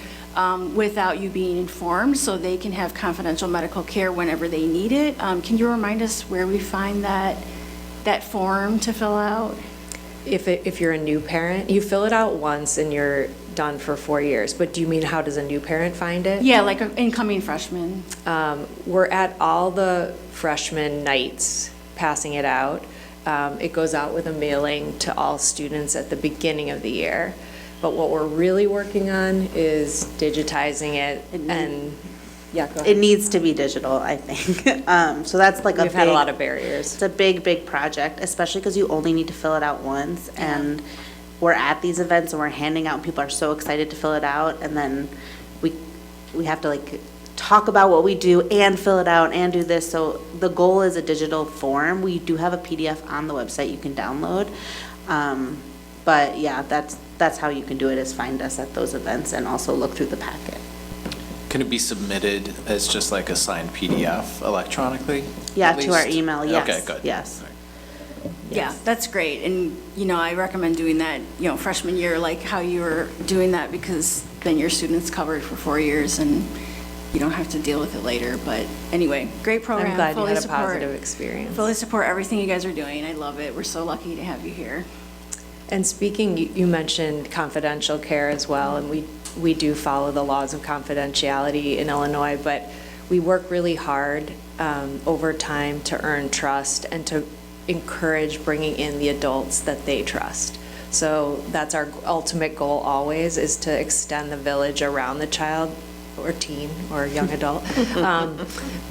without you being informed, so they can have confidential medical care whenever they need it. Can you remind us where we find that form to fill out? If you're a new parent, you fill it out once and you're done for 4 years. But do you mean, how does a new parent find it? Yeah, like an incoming freshman. We're at all the freshman nights passing it out. It goes out with a mailing to all students at the beginning of the year. But what we're really working on is digitizing it and, yeah, go It ahead. needs to be digital, I think. So that's like We've had a lot of barriers. It's a big, big project, especially because you only need to fill it out once. And we're at these events and we're handing out, and people are so excited to fill it out. And then we have to like talk about what we do and fill it out and do this. So the goal is a digital form. We do have a PDF on the website you can download. But yeah, that's how you can do it, is find us at those events and also look through the packet. Can it be submitted as just like a signed PDF electronically? Yeah, at to our least? email, yes. Okay, good. Yes. Yeah, that's great. And, I recommend doing that, freshman year, like how you were doing that, because then your student's covered for 4 years and you don't have to deal with it later. But anyway, great program. I'm glad you Fully had a support- positive experience. Fully support everything you guys are doing. I love it. We're so lucky to have you here. And speaking, you mentioned confidential care as well, and we do follow the laws of confidentiality in Illinois, but we work really hard over time to earn trust and to encourage bringing in the adults that they trust. So that's our ultimate goal always, is to extend the village around the child or teen or young adult.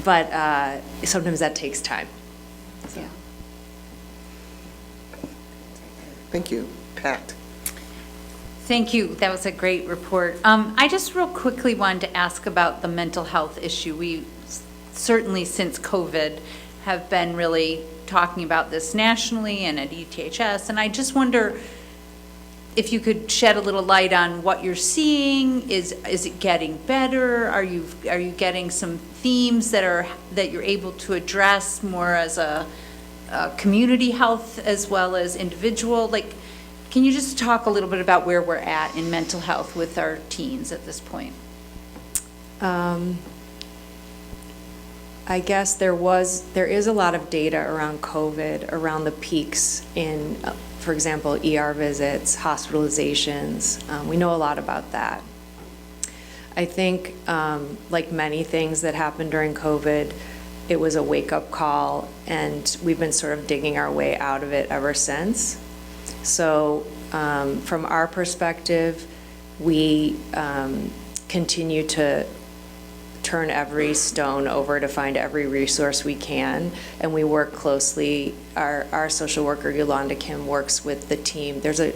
But sometimes that takes time. So. Thank you. Pat? Thank you. That was a great report. I just real quickly wanted to ask about the mental health issue. We certainly, since COVID, have been really talking about this nationally and at ETHS, and I just wonder if you could shed a little light on what you're seeing. Is it getting better? Are you getting some themes that you're able to address more as a community health as well as individual? Like, can you just talk a little bit about where we're at in mental health with our teens at this point? I guess there is a lot of data around COVID, around the peaks in, for example, ER visits, hospitalizations. We know a lot about that. I think, like many things that happened during COVID, it was a wake-up call, and we've been sort of digging our way out of it ever since. So from our perspective, we continue to turn every stone over to find every resource we can, and we work closely. Our social worker, Yolanda Kim, works with the team. There's a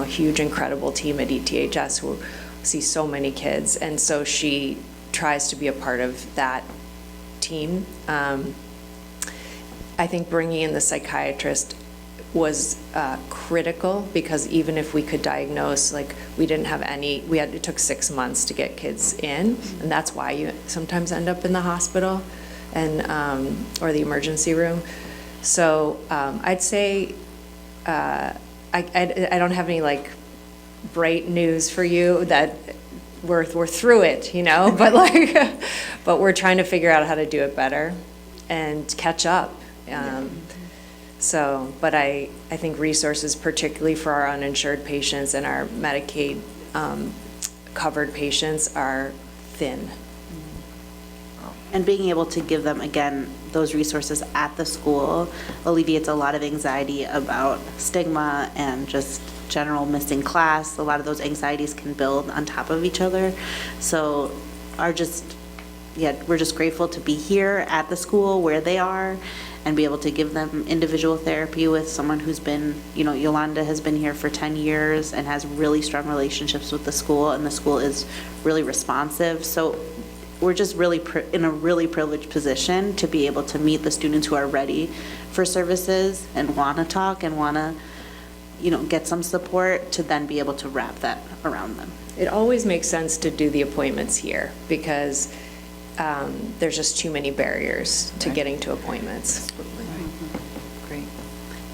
huge, incredible team at ETHS who sees so many kids, and so she tries to be a part of that team. I think bringing in the psychiatrist was critical, because even if we could diagnose, like, we didn't have any, it took 6 months to get kids in, and that's why you sometimes end up in the hospital and or the emergency room. So I'd say I don't have any like bright news for you that we're through it, but but we're trying to figure out how to do it better and catch up. But I think resources, particularly for our uninsured patients and our Medicaid covered patients, are thin. And being able to give them, again, those resources at the school alleviates a lot of anxiety about stigma and just general missing class. A lot of those anxieties can build on top of each other. So we're just grateful to be here at the school where they are and be able to give them individual therapy with someone who's been, Yolanda has been here for 10 years and has really strong relationships with the school, and the school is really responsive. So we're just really in a really privileged position to be able to meet the students who are ready for services and want to talk and want to, get some support, to then be able to wrap that around them. It always makes sense to do the appointments here, because there's just too many barriers to getting to appointments. Great.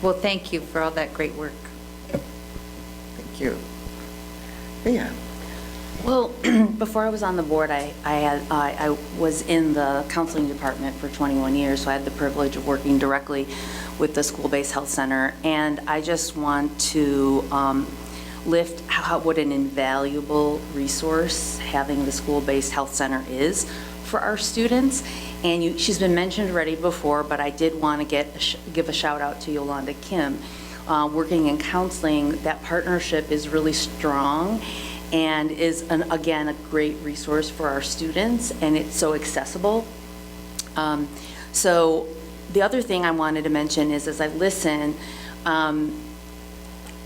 Well, thank you for all that great work. Thank you. Yeah. Well, before I was on the board, I was in the counseling department for 21 years, so I had the privilege of working directly with the school-based health center. And I just want to lift what an invaluable resource having the school-based health center is for our students. And she's been mentioned already before, but I did want to give a shout out to Yolanda Kim. Working in counseling, that partnership is really strong and is, again, a great resource for our students, and it's so accessible. So the other thing I wanted to mention is, as I listen,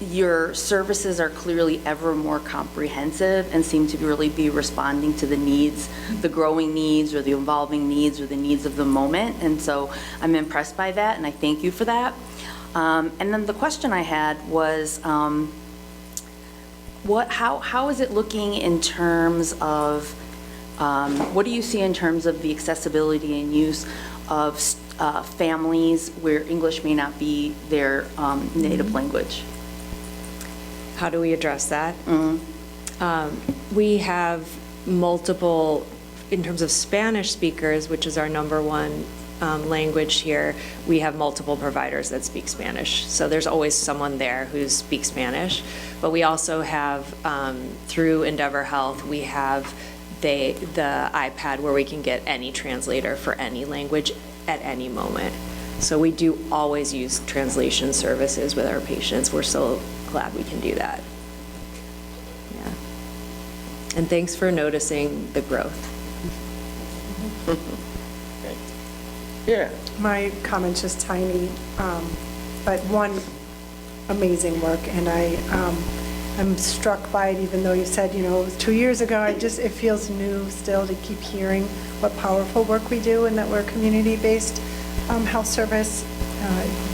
your services are clearly ever more comprehensive and seem to really be responding to the needs, the growing needs or the evolving needs or the needs of the moment. And so I'm impressed by that, and I thank you for that. And then the question I had was, how is it looking in terms of, what do you see in terms of the accessibility and use of families where English may not be their native language? How do we address that? We have multiple, in terms of Spanish speakers, which is our number one language here, we have multiple providers that speak Spanish. So there's always someone there who speaks Spanish. But we also have, through Endeavor Health, we have the iPad where we can get any translator for any language at any moment. So we do always use translation services with our patients. We're so glad we can do that. Yeah. And thanks for noticing the growth. Yeah. My comment's just tiny, but one, amazing work, and I'm struck by it, even though you said, it was 2 years ago. It feels new still to keep hearing what powerful work we do, and that we're a community-based health service.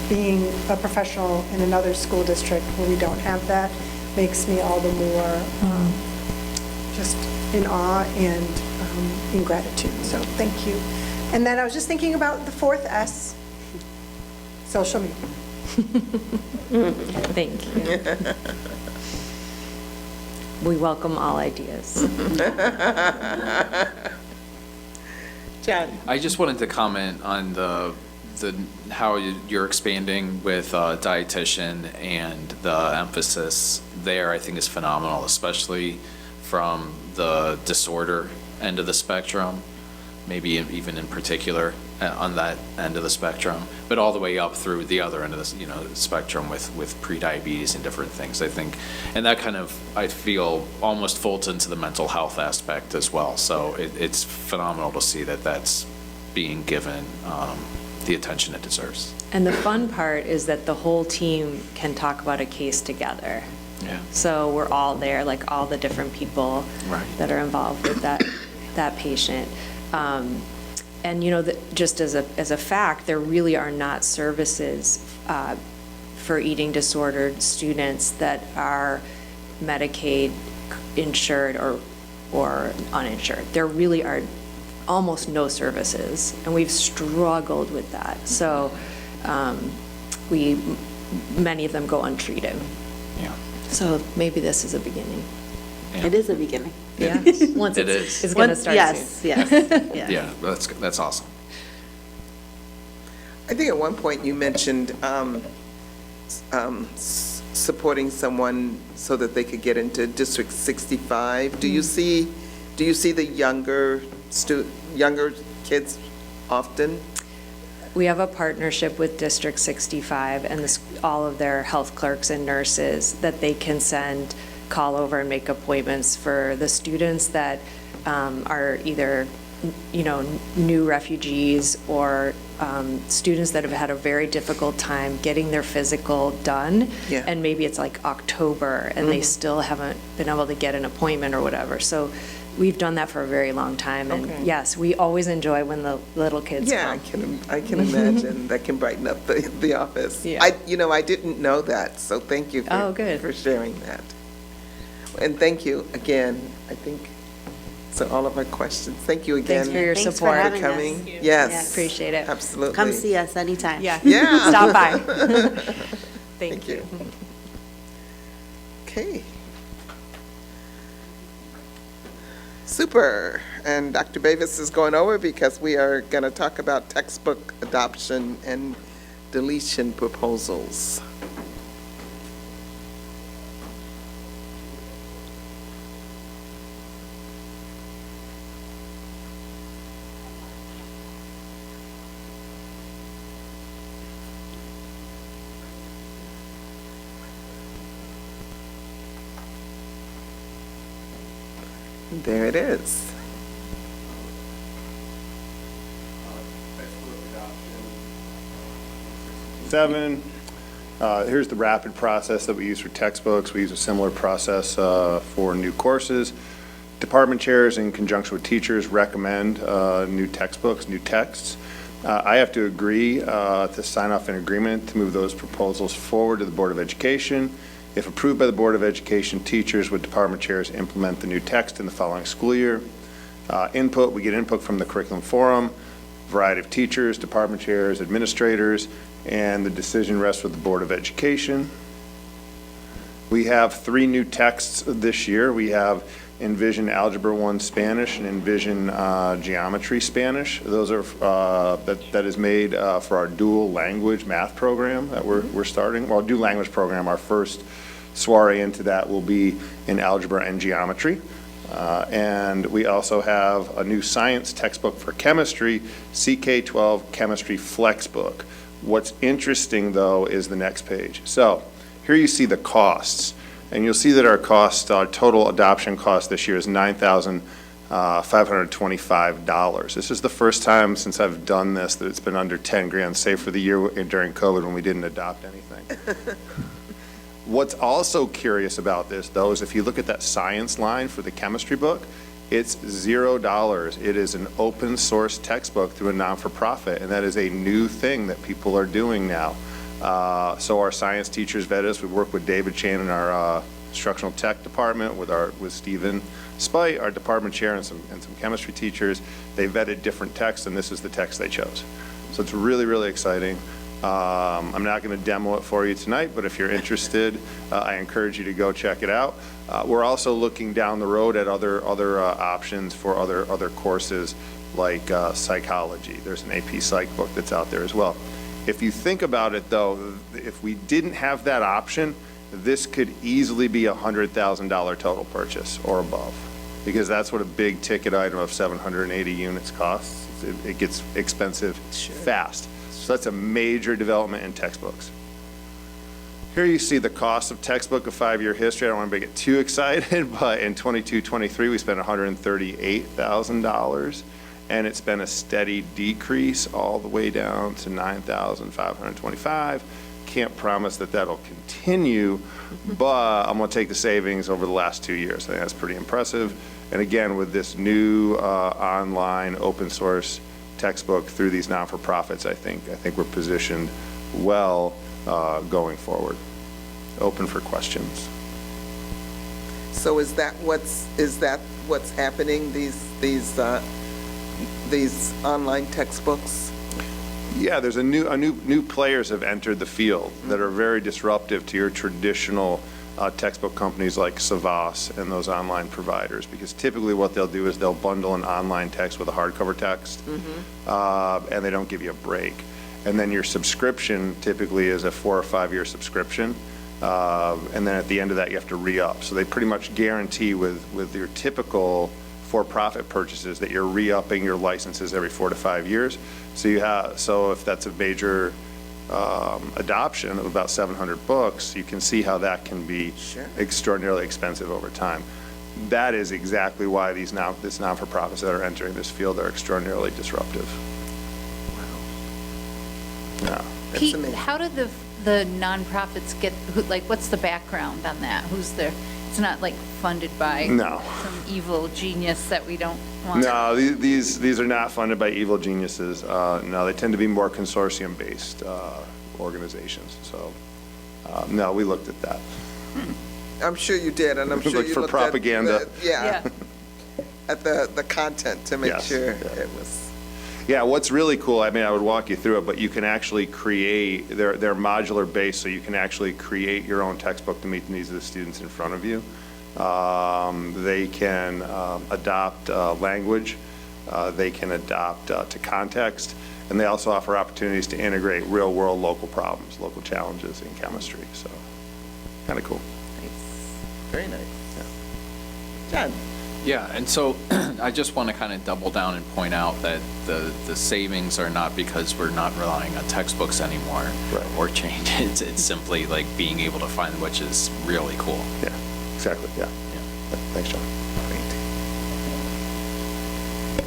Being a professional in another school district where we don't have that makes me all the more just in awe and in gratitude. So thank you. And then I was just thinking about the fourth S, social media. Thank you. We welcome all ideas. John? I just wanted to comment on how you're expanding with dietitian, and the emphasis there I think is phenomenal, especially from the disorder end of the spectrum, maybe even in particular on that end of the spectrum, but all the way up through the other end of the spectrum with pre-diabetes and different things, I think. And that kind of, I feel, almost folds into the mental health aspect as well. So it's phenomenal to see that that's being given the attention it deserves. And the fun part is that the whole team can talk about a case together. Yeah. So we're all there, like all the different people that are involved with that patient. And just as a fact, there really are not services for eating disordered students that are Medicaid insured or uninsured. There really are almost no services, and we've struggled with that. So many of them go untreated. Yeah. So maybe this is a beginning. Yeah. It is a beginning. Yeah. Once It is. It's going to start soon. Yes. Yeah, that's awesome. I think at one point you mentioned supporting someone so that they could get into District 65. Do you see the younger kids often? We have a partnership with District 65 and all of their health clerks and nurses that they can call over and make appointments for the students that are either, new refugees or students that have had a very difficult time getting their physical done. Yeah. And maybe it's like October and they still haven't been able to get an appointment or whatever. So we've done that for a very long time. And yes, we always enjoy when the little kids Yeah, come. I can imagine. That can brighten up the office. Yeah. I didn't know that, so thank you Oh, good. for sharing that. And thank you again. I think answer all of our questions. Thank you again. Thanks for your Thanks for support. having us. coming. Yes. Yes. Appreciate it. Absolutely. Come see us anytime. Yeah. Yeah. Stop by. Thank you. Okay. Super. And Dr. Bavis is going over because we are going to talk about textbook adoption and deletion proposals. There it is. Here's the rapid process that we use for textbooks. We use a similar process for new courses. Department chairs, in conjunction with teachers, recommend new textbooks, new texts. I have to agree to sign off an agreement to move those proposals forward to the Board of Education. If approved by the Board of Education, teachers with department chairs implement the new text in the following school year. We get input from the curriculum forum, variety of teachers, department chairs, administrators, and the decision rests with the Board of Education. We have 3 new texts this year. We have Envision Algebra 1 Spanish and Envision Geometry Spanish. Those are, that is made for our dual language math program that we're starting. Well, dual language program, our first soiree into that will be in algebra and geometry. And we also have a new science textbook for chemistry, CK12 Chemistry Flexbook. What's interesting, though, is the next page. So here you see the costs, and you'll see that our total adoption cost this year is $9,525. This is the first time since I've done this that it's been under 10 grand, save for the year during COVID when we didn't adopt anything. What's also curious about this, though, is if you look at that science line for the chemistry book, it's $0. It is an open source textbook through a non-for-profit, and that is a new thing that people are doing now. So our science teachers vet us. We work with David Chan in our instructional tech department with Stephen Spite, our department chair, and some chemistry teachers. They vetted different texts, and this is the text they chose. So it's really, really exciting. I'm not going to demo it for you tonight, but if you're interested, I encourage you to go check it out. We're also looking down the road at other options for other courses like psychology. There's an AP Psych book that's out there as well. If you think about it, though, if we didn't have that option, this could easily be a $100,000 total purchase or above, because that's what a big ticket item of 780 units costs. It gets expensive fast. So that's a major development in textbooks. Here you see the cost of textbook, a 5-year history. I don't want to get too excited, but in 22-23 we spent $138,000, and it's been a steady decrease all the way down to $9,525. Can't promise that that'll continue, but I'm going to take the savings over the last 2 years. I think that's pretty impressive. And again, with this new online open source textbook through these non-for-profits, I think we're positioned well going forward. Open for questions. So is that what's happening, these online textbooks? Yeah, there's new players have entered the field that are very disruptive to your traditional textbook companies like Savas and those online providers, because typically what they'll do is they'll bundle an online text with a hardcover text, and they don't give you a break. And then your subscription typically is a 4 or 5 year subscription, and then at the end of that you have to re-up. So they pretty much guarantee with your typical for-profit purchases that you're re-upping your licenses every 4 to 5 years. So if that's a major adoption of about 700 books, you can see how that can be extraordinarily expensive over time. That is exactly why these non-for-profits that are entering this field are extraordinarily disruptive. Yeah. Pete, how do the nonprofits get, what's the background on that? Who's there? It's not like funded by some evil genius that we don't want. No, these are not funded by evil geniuses. No, they tend to be more consortium-based organizations. So, no, we looked at that. I'm sure you did, and I'm sure you looked for propaganda. Yeah. at the content to make Yes, sure yeah. it was. Yeah, what's really cool, I mean, I would walk you through it, but you can actually create, they're modular based, so you can actually create your own textbook to meet the needs of the students in front of you. They can adopt language, they can adopt to context, and they also offer opportunities to integrate real-world local problems, local challenges in chemistry, so kind of cool. Very nice. John? Yeah, and so I just want to kind of double down and point out that the savings are not because we're not relying on textbooks anymore or changes. It's simply like being able to find, which is really cool. Yeah, exactly, yeah. Thanks, John.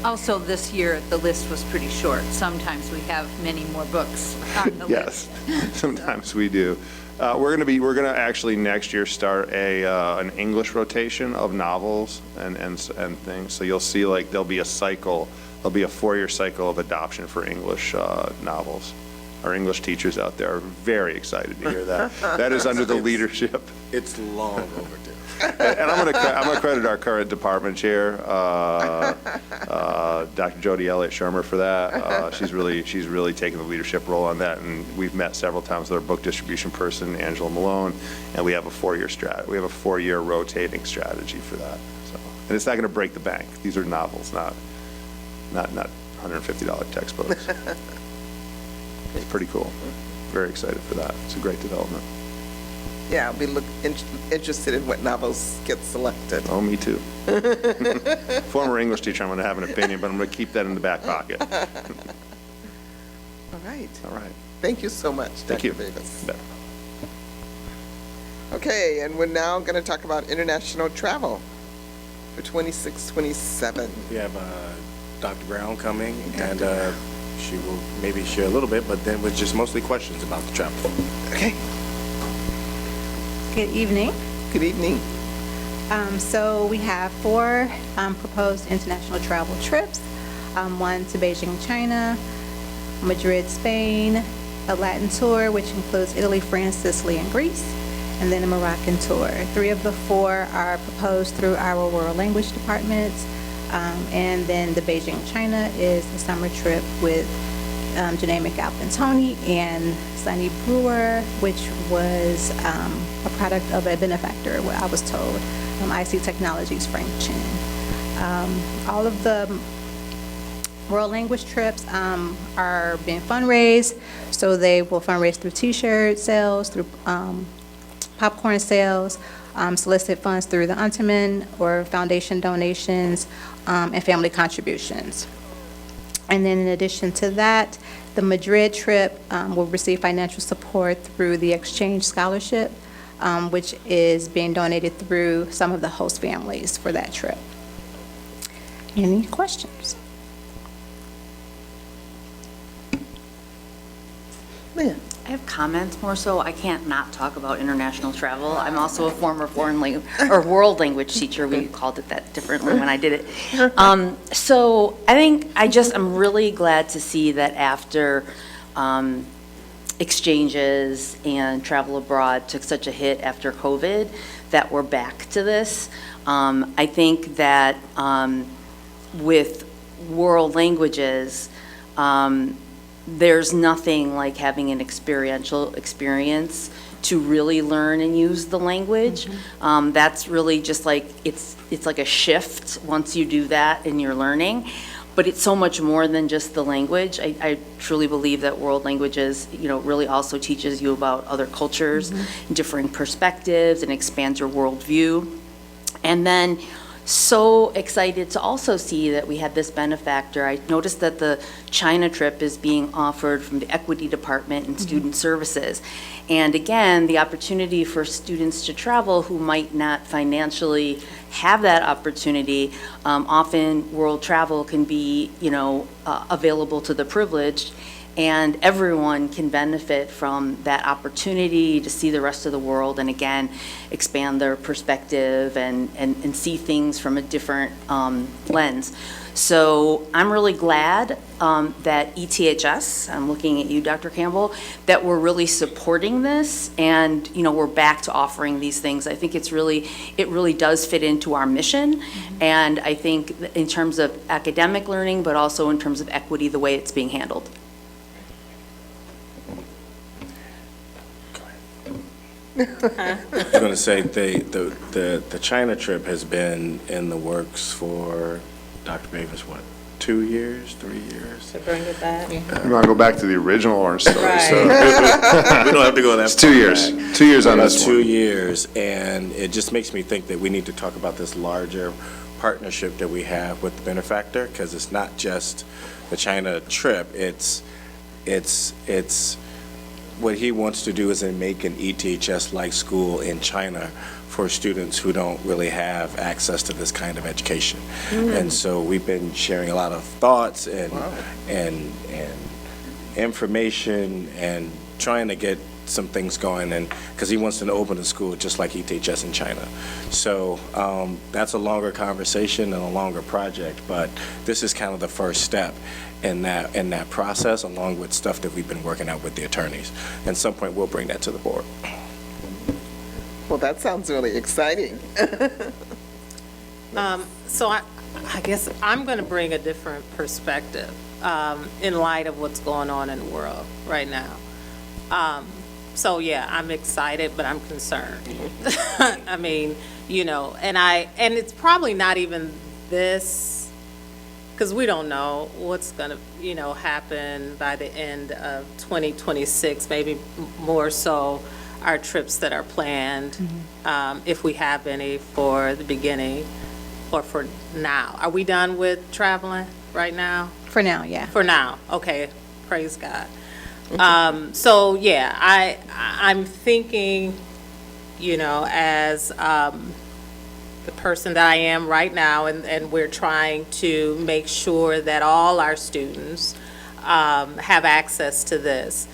Also, this year, the list was pretty short. Sometimes we have many more books on the list. Yes, sometimes we do. We're going to actually next year start an English rotation of novels and things. So you'll see like there'll be a 4-year cycle of adoption for English novels. Our English teachers out there are very excited to hear that. That is under the leadership. It's long overdue. And I'm going to credit our current department chair, Dr. Jody Elliott Shermer, for that. She's really taken the leadership role on that, and we've met several times with our book distribution person, Angela Malone, and we have a 4-year rotating strategy for that. So, and it's not going to break the bank. These are novels, not $150 textbooks. It's pretty cool. Very excited for that. It's a great development. Yeah, I'll be interested in what novels get selected. Oh, me too. Former English teacher, I'm going to have an opinion, but I'm going to keep that in the back pocket. All right. All right. Thank you so much, Thank you. Dr. Davis. Bet. Okay, and we're now going to talk about international travel for 26-27. We have Dr. Brown coming, and she will maybe share a little bit, but then with just mostly questions about the travel. Okay. Good evening. Good evening. So we have 4 proposed international travel trips. One to Beijing, China, Madrid, Spain, a Latin tour, which includes Italy, France, Sicily, and Greece, and then a Moroccan tour. 3 of the 4 are proposed through our world language departments. And then the Beijing, China is a summer trip with Janae McAlpin-Tony and Sunny Brewer, which was a product of a benefactor, what I was told, IC Technologies, Frank Chen. All of the world language trips are being fundraised, so they will fundraise through T-shirt sales, through popcorn sales, solicit funds through the Unterman or foundation donations, and family contributions. And then in addition to that, the Madrid trip will receive financial support through the exchange scholarship, which is being donated through some of the host families for that trip. Any questions? Leah. I have comments more so. I can't not talk about international travel. I'm also a former world language teacher. We called it that differently when I did it. So I think I'm really glad to see that after exchanges and travel abroad took such a hit after COVID, that we're back to this. I think that with world languages, there's nothing like having an experiential experience to really learn and use the language. That's really just like, it's like a shift once you do that in your learning. But it's so much more than just the language. I truly believe that world languages, really also teaches you about other cultures, differing perspectives, and expands your worldview. And then so excited to also see that we had this benefactor. I noticed that the China trip is being offered from the Equity Department and Student Services. And again, the opportunity for students to travel who might not financially have that opportunity. Often world travel can be, available to the privileged. And everyone can benefit from that opportunity to see the rest of the world and again, expand their perspective and see things from a different lens. So I'm really glad that ETHS, I'm looking at you, Dr. Campbell, that we're really supporting this and, you know, we're back to offering these things. I think it really does fit into our mission. And I think in terms of academic learning, but also in terms of equity, the way it's being handled. I was going to say, the China trip has been in the works for Dr. Davis, what, 2 years, 3 years? To bring it back. You want to go back to the original orange story? So We don't have to go that it's far 2 years. back. 2 years on About this 2 one. years, and it just makes me think that we need to talk about this larger partnership that we have with the benefactor, because it's not just the China trip, it's what he wants to do is make an ETHS-like school in China for students who don't really have access to this kind of education. And so we've been sharing a lot of thoughts and information and trying to get some things going, and because he wants to open a school just like ETHS in China. So that's a longer conversation and a longer project, but this is kind of the first step in that process, along with stuff that we've been working out with the attorneys. At some point, we'll bring that to the board. Well, that sounds really exciting. So I guess I'm going to bring a different perspective in light of what's going on in the world right now. So yeah, I'm excited, but I'm concerned. I mean, you know, and it's probably not even this, because we don't know what's going to, you know, happen by the end of 2026, maybe more so our trips that are planned, if we have any, for the beginning or for now. Are we done with traveling right now? For now, yeah. For now, okay, praise God. So, yeah, I'm thinking, you know, as the person that I am right now, and we're trying to make sure that all our students have access to this.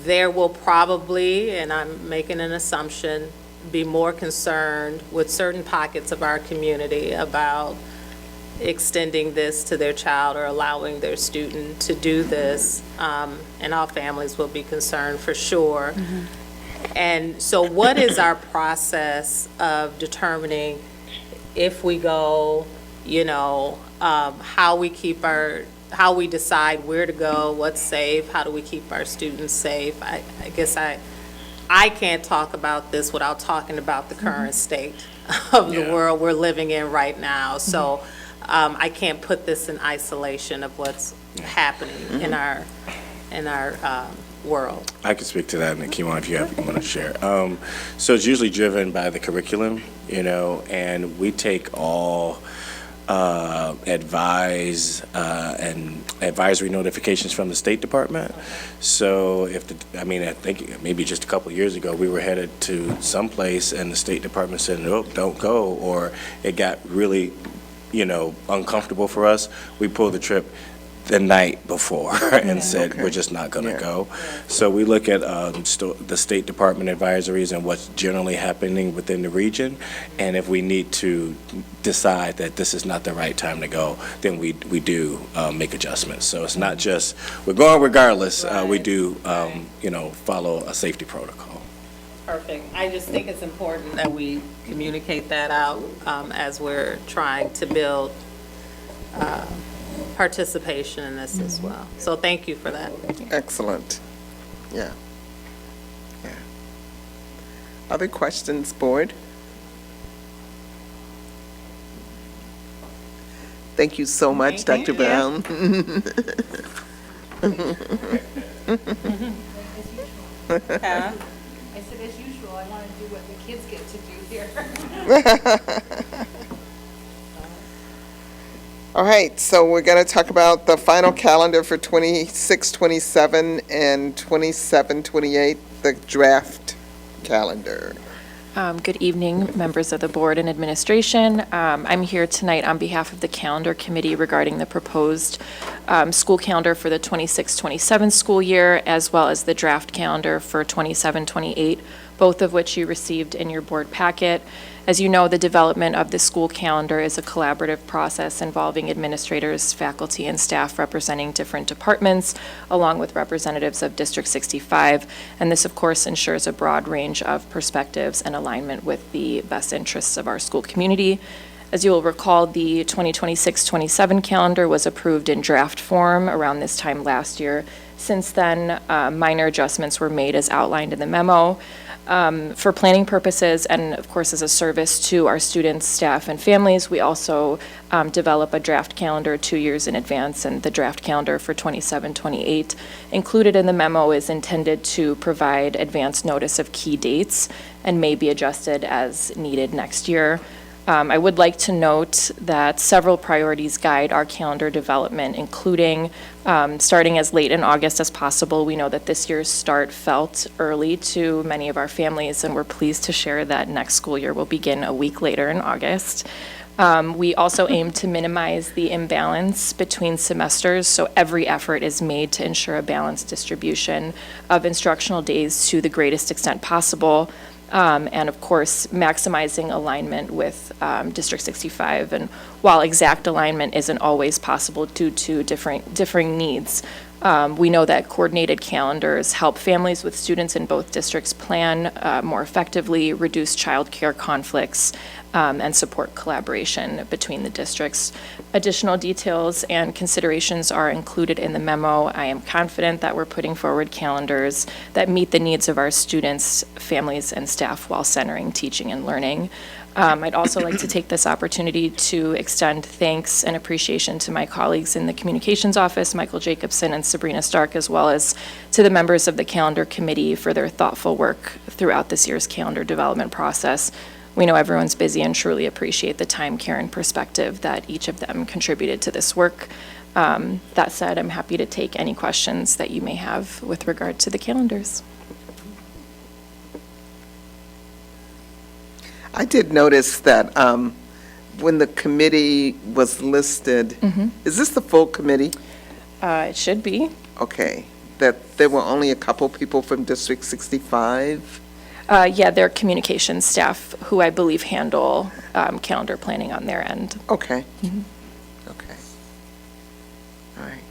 There will probably, and I'm making an assumption, be more concerned with certain pockets of our community about extending this to their child or allowing their student to do this, and all families will be concerned for sure. And so what is our process of determining if we go, you know, how we decide where to go, what's safe, how do we keep our students safe? I guess I can't talk about this without talking about the current state of the world we're living in right now. So I can't put this in isolation of what's happening in our world. I can speak to that, and Kiwan, if you want to share. So it's usually driven by the curriculum, you know, and we take all and advisory notifications from the State Department. So I think maybe just a couple of years ago, we were headed to someplace and the State Department said, nope, don't go, or it got really, you know, uncomfortable for us. We pulled the trip the night before and said, we're just not going to go. So we look at the State Department advisories and what's generally happening within the region, and if we need to decide that this is not the right time to go, then we do make adjustments. So it's not just, we're going regardless, we do, you know, follow a safety protocol. Perfect. I just think it's important that we communicate that out as we're trying to build participation in this as well. So thank you for that. Excellent. Yeah. Other questions, board? Thank you so much, Dr. Brown. I said, as usual, I want to do what the kids get to do here. All right, so we're going to talk about the final calendar for 26, 27, and 27, 28, the draft calendar. Good evening, members of the board and administration. I'm here tonight on behalf of the calendar committee regarding the proposed school calendar for the 26-27 school year, as well as the draft calendar for 27-28, both of which you received in your board packet. As you know, the development of the school calendar is a collaborative process involving administrators, faculty, and staff representing different departments, along with representatives of District 65. And this, of course, ensures a broad range of perspectives and alignment with the best interests of our school community. As you will recall, the 2026-27 calendar was approved in draft form around this time last year. Since then, minor adjustments were made as outlined in the memo. For planning purposes and, of course, as a service to our students, staff, and families, we also develop a draft calendar 2 years in advance, and the draft calendar for 27-28 included in the memo is intended to provide advance notice of key dates and may be adjusted as needed next year. I would like to note that several priorities guide our calendar development, including starting as late in August as possible. We know that this year's start felt early to many of our families, and we're pleased to share that next school year will begin a week later in August. We also aim to minimize the imbalance between semesters, so every effort is made to ensure a balanced distribution of instructional days to the greatest extent possible. And of course, maximizing alignment with District 65. And while exact alignment isn't always possible due to differing needs, we know that coordinated calendars help families with students in both districts plan more effectively, reduce childcare conflicts, and support collaboration between the districts. Additional details and considerations are included in the memo. I am confident that we're putting forward calendars that meet the needs of our students, families, and staff while centering teaching and learning. I'd also like to take this opportunity to extend thanks and appreciation to my colleagues in the communications office, Michael Jacobson and Sabrina Stark, as well as to the members of the calendar committee for their thoughtful work throughout this year's calendar development process. We know everyone's busy and truly appreciate the time, care, and perspective that each of them contributed to this work. That said, I'm happy to take any questions that you may have with regard to the calendars. I did notice that when the committee was listed, is this the full committee? It should be. Okay, that there were only a couple people from District 65? Yeah, they're communications staff who I believe handle calendar planning on their end. Okay. Okay. All right.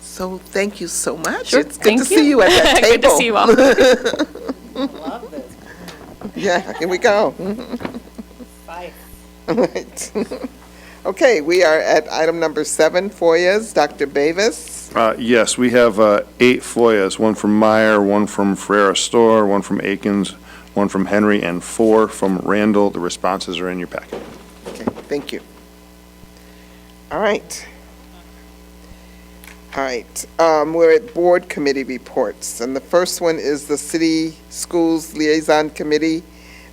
So thank you so much. Sure, It's good to see you at that table. Good to see you all. Love this. Yeah, here we go. Bye. All right. Okay, we are at item number 7, FOIAs. Dr. Bavis. Yes, we have 8 FOIAs, one from Meyer, one from Ferrera Store, one from Akins, one from Henry, and 4 from Randall. The responses are in your packet. Okay, thank you. All right. All right, we're at board committee reports, and the first one is the City Schools Liaison Committee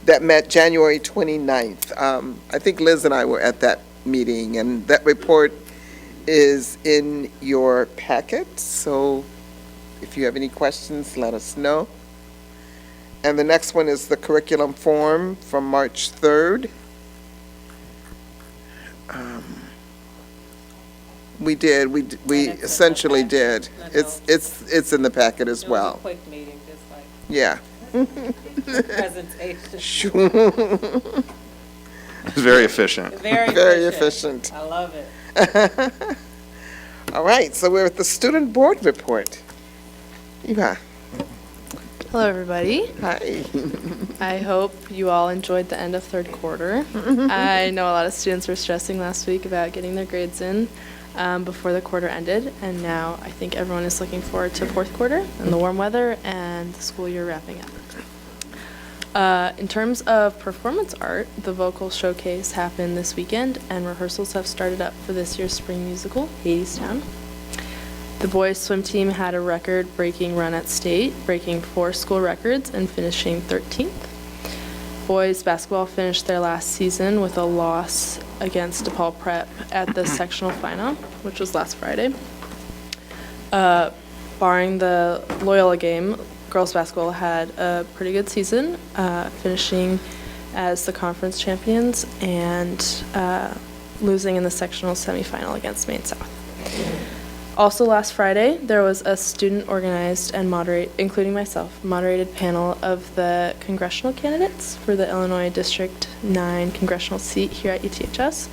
that met January 29th. I think Liz and I were at that meeting, and that report is in your packet, so if you have any questions, let us know. And the next one is the curriculum forum from March 3rd. We essentially did. It's in the packet as well. Quick meeting, just like Yeah. presentation. It's very efficient. Very efficient. I love it. All right, so we're at the student board report. Eva. Hello, everybody. Hi. I hope you all enjoyed the end of third quarter. I know a lot of students were stressing last week about getting their grades in before the quarter ended, and now I think everyone is looking forward to fourth quarter and the warm weather and the school year wrapping up. In terms of performance art, the vocal showcase happened this weekend, and rehearsals have started up for this year's spring musical, Hadestown. The boys' swim team had a record-breaking run at state, breaking 4 school records and finishing 13th. Boys basketball finished their last season with a loss against DePaul Prep at the sectional final, which was last Friday. barring the Loyola game, girls basketball had a pretty good season, finishing as the conference champions and losing in the sectional semifinal against Maine South. Also last Friday, there was a student-organized and including myself, moderated panel of the congressional candidates for the Illinois District 9 congressional seat here at ETHS.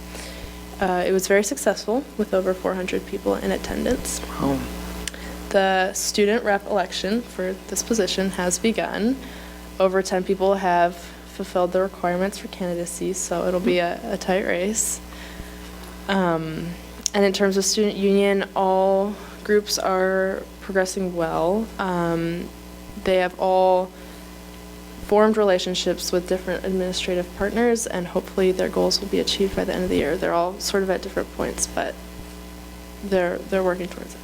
It was very successful with over 400 people in attendance. Oh. The student rep election for this position has begun. Over 10 people have fulfilled the requirements for candidacy, so it'll be a tight race. And in terms of student union, all groups are progressing well. They have all formed relationships with different administrative partners, and hopefully their goals will be achieved by the end of the year. They're all sort of at different points, but they're working towards it.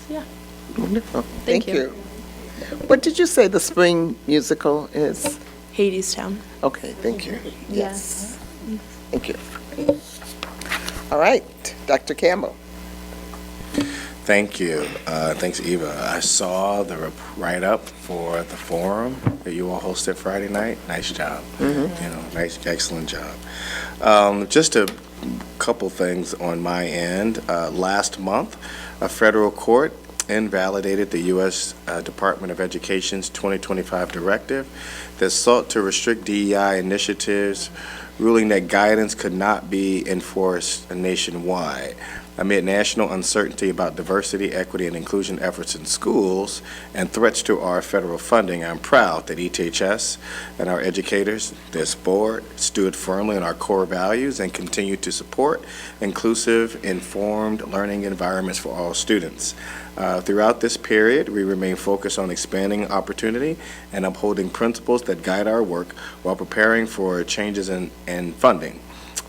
So, yeah. Wonderful. Thank Thank you. you. What did you say the spring musical is? Hadestown. Okay, thank you. Yes. Thank you. All right, Dr. Campbell. Thank you. Thanks, Eva. I saw the write-up for the forum that you all hosted Friday night. Nice job. Nice, excellent job. Just a couple things on my end. Last month, a federal court invalidated the U.S. Department of Education's 2025 directive that sought to restrict DEI initiatives, ruling that guidance could not be enforced nationwide. Amid national uncertainty about diversity, equity, and inclusion efforts in schools and threats to our federal funding, I'm proud that ETHS and our educators, this board, stood firmly on our core values and continue to support inclusive, informed learning environments for all students. Throughout this period, we remain focused on expanding opportunity and upholding principles that guide our work while preparing for changes in funding.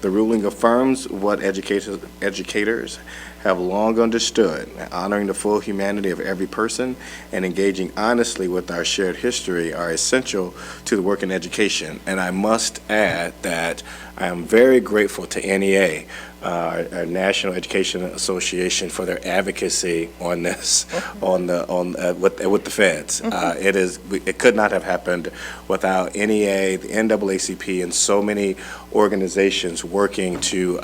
The ruling affirms what educators have long understood, honoring the full humanity of every person and engaging honestly with our shared history are essential to the work in education. And I must add that I am very grateful to NEA, our National Education Association, for their advocacy on this, with the feds. It could not have happened without NEA, the NAACP, and so many organizations working to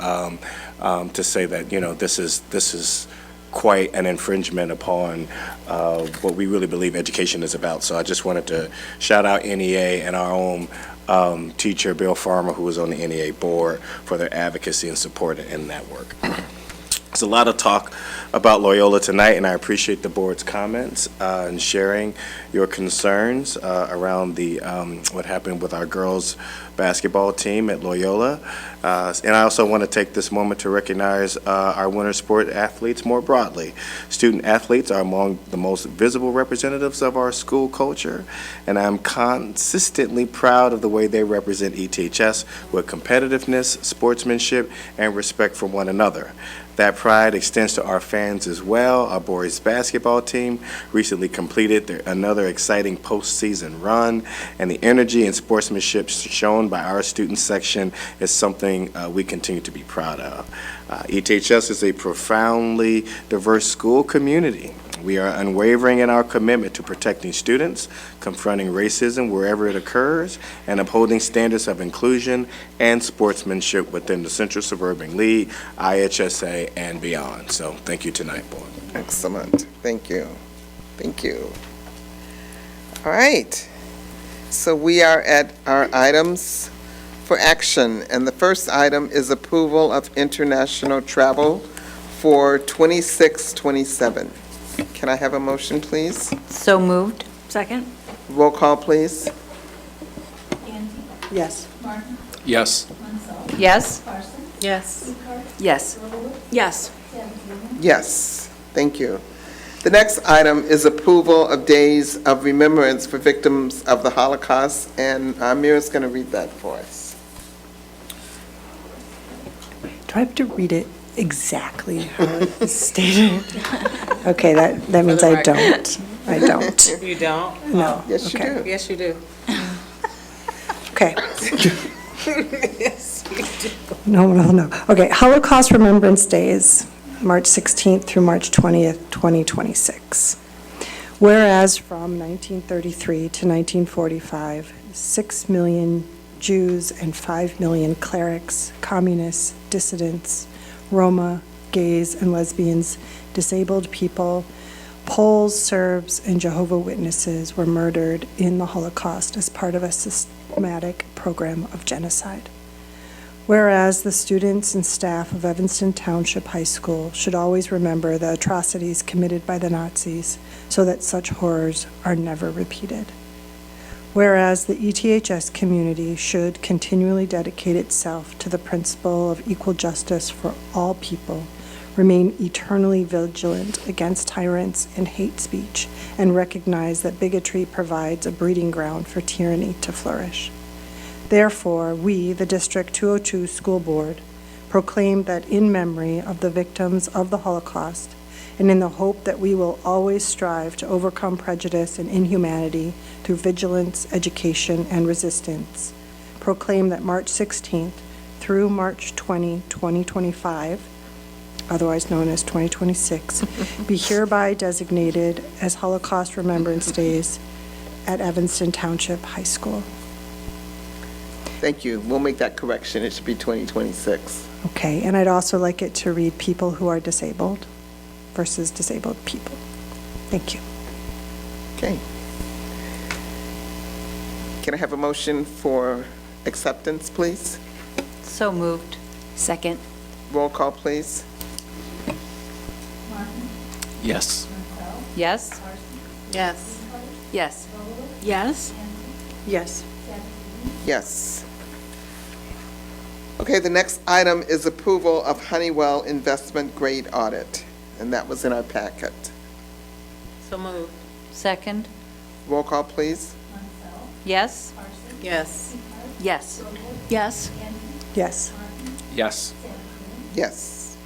say that this is quite an infringement upon what we really believe education is about. So I just wanted to shout out NEA and our own teacher, Bill Farmer, who was on the NEA board, for their advocacy and support in that work. There's a lot of talk about Loyola tonight, and I appreciate the board's comments and sharing your concerns around the what happened with our girls basketball team at Loyola. And I also want to take this moment to recognize our winter sport athletes more broadly. Student athletes are among the most visible representatives of our school culture, and I'm consistently proud of the way they represent ETHS with competitiveness, sportsmanship, and respect for one another. That pride extends to our fans as well. Our boys basketball team recently completed another exciting postseason run, and the energy and sportsmanship shown by our student section is something we continue to be proud of. ETHS is a profoundly diverse school community. We are unwavering in our commitment to protecting students, confronting racism wherever it occurs, and upholding standards of inclusion and sportsmanship within the Central Suburban League, IHSA, and beyond. So thank you tonight, board. Excellent. Thank you. Thank you. All right. So we are at our items for action, and the first item is approval of international travel for 26-27. Can I have a motion, please? So moved. Second? Roll call, please. Yes. Yes. Yes? Yes. Yes. Yes. Yes, thank you. The next item is approval of days of remembrance for victims of the Holocaust, and Mira's going to read that for us. Do I have to read it exactly how it's stated? Okay, that means I don't. I don't. You don't? No. Yes, you Okay. do. Yes, you do. Okay. Yes, you do. No. Okay, Holocaust Remembrance Days, March 16th through March 20th, 2026. Whereas from 1933 to 1945, 6 million Jews and 5 million clerics, communists, dissidents, Roma, gays and lesbians, disabled people, Poles, Serbs, and Jehovah's Witnesses were murdered in the Holocaust as part of a systematic program of genocide. Whereas the students and staff of Evanston Township High School should always remember the atrocities committed by the Nazis so that such horrors are never repeated. Whereas the ETHS community should continually dedicate itself to the principle of equal justice for all people, remain eternally vigilant against tyrants and hate speech, and recognize that bigotry provides a breeding ground for tyranny to flourish. Therefore, we, the District 202 School Board, proclaim that in memory of the victims of the Holocaust, and in the hope that we will always strive to overcome prejudice and inhumanity through vigilance, education, and resistance, proclaim that March 16th through March 20, 2025, otherwise known as 2026, be hereby designated as Holocaust Remembrance Days at Evanston Township High School. Thank you. We'll make that correction. It should be 2026. Okay, and I'd also like it to read people who are disabled versus disabled people. Thank you. Okay. Can I have a motion for acceptance, please? So moved. Second. Roll call, please. Yes. Yes? Yes. Yes. Yes? Yes. Yes. Okay, the next item is approval of Honeywell investment grade audit, and that was in our packet. So moved. Second? Roll call, please. Yes? Yes. Yes. Yes? Yes. Yes. Yes.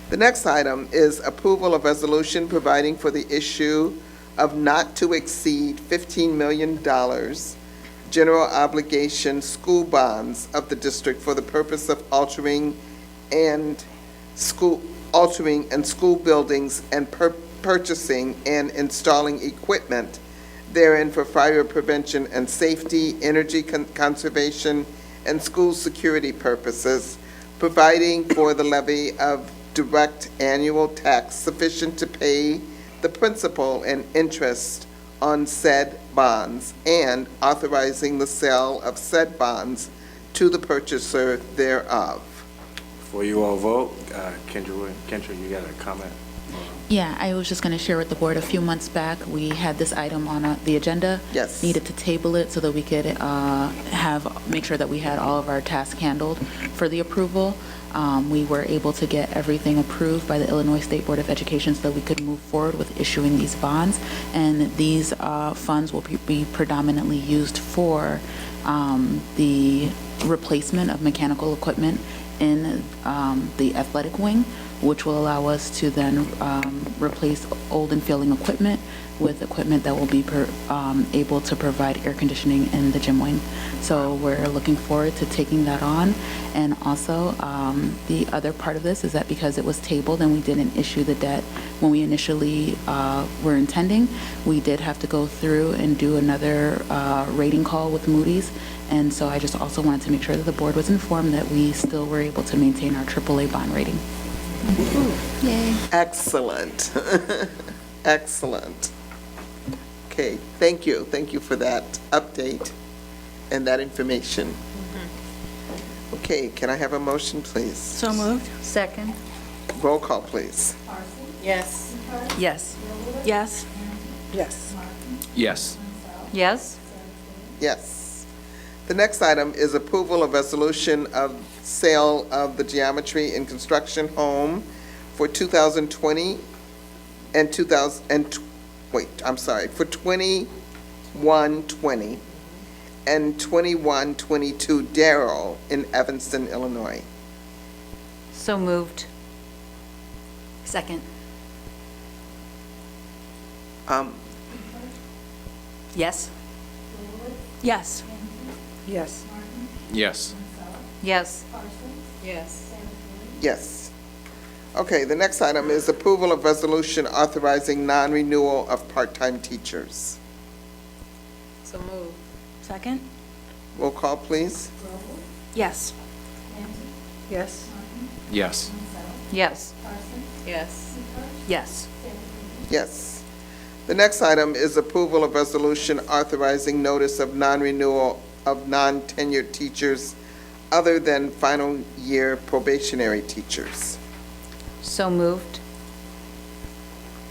The next item is approval of resolution providing for the issue of not to exceed $15 million general obligation school bonds of the district for the purpose of altering school buildings and purchasing and installing equipment therein for fire prevention and safety, energy conservation, and school security purposes, providing for the levy of direct annual tax sufficient to pay the principal and interest on said bonds, and authorizing the sale of said bonds to the purchaser thereof. Before you all vote, Kendra, you got a comment? Yeah, I was just going to share with the board, a few months back, we had this item on the agenda. Yes. Needed to table it so that we could make sure that we had all of our tasks handled for the approval. We were able to get everything approved by the Illinois State Board of Education so that we could move forward with issuing these bonds. And these funds will be predominantly used for the replacement of mechanical equipment in the athletic wing, which will allow us to then replace old and failing equipment with equipment that will be able to provide air conditioning in the gym wing. So we're looking forward to taking that on. And also, the other part of this is that because it was tabled and we didn't issue the debt when we initially were intending, we did have to go through and do another rating call with Moody's. And so I just also wanted to make sure that the board was informed that we still were able to maintain our AAA bond rating. Yay. Excellent. Excellent. Okay, thank you. Thank you for that update and that information. Okay, can I have a motion, please? So moved. Second? Roll call, please. Yes. Yes. Yes? Yes. Yes. Yes? Yes. The next item is approval of resolution of sale of the geometry and construction home for 2020 and for 2120 and 2122 Darrell in Evanston, Illinois. So moved. Second. Yes? Yes. Yes. Yes. Yes. Yes. Yes. Okay, the next item is approval of resolution authorizing non-renewal of part-time teachers. So move. Second? Roll call, please. Yes. Yes. Yes. Yes. Yes. Yes. Yes. The next item is approval of resolution authorizing notice of non-renewal of non-tenured teachers other than final year probationary teachers. So moved.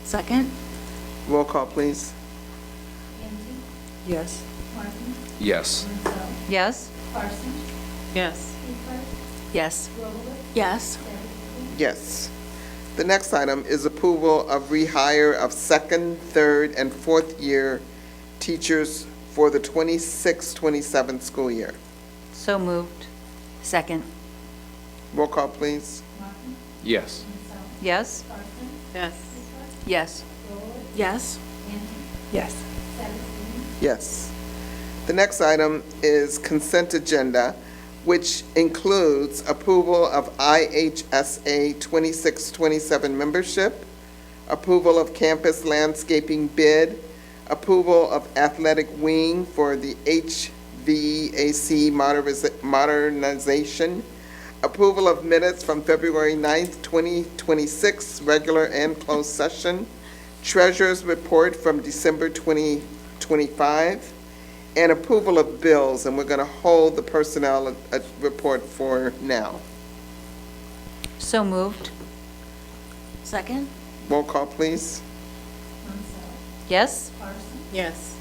Second? Roll call, please. Yes. Yes. Yes. Yes. Yes. Yes. Yes. The next item is approval of rehire of second, third, and fourth year teachers for the 26-27 school year. So moved. Second? Roll call, please. Yes. Yes. Yes. Yes. Yes. Yes. Yes. The next item is consent agenda, which includes approval of IHSA 2627 membership, approval of campus landscaping bid, approval of athletic wing for the HVAC modernization, approval of minutes from February 9th, 2026, regular and closed session, treasurer's report from December 2025, and approval of bills, and we're going to hold the personnel report for now. So moved. Second? Roll call, please. Yes. Yes.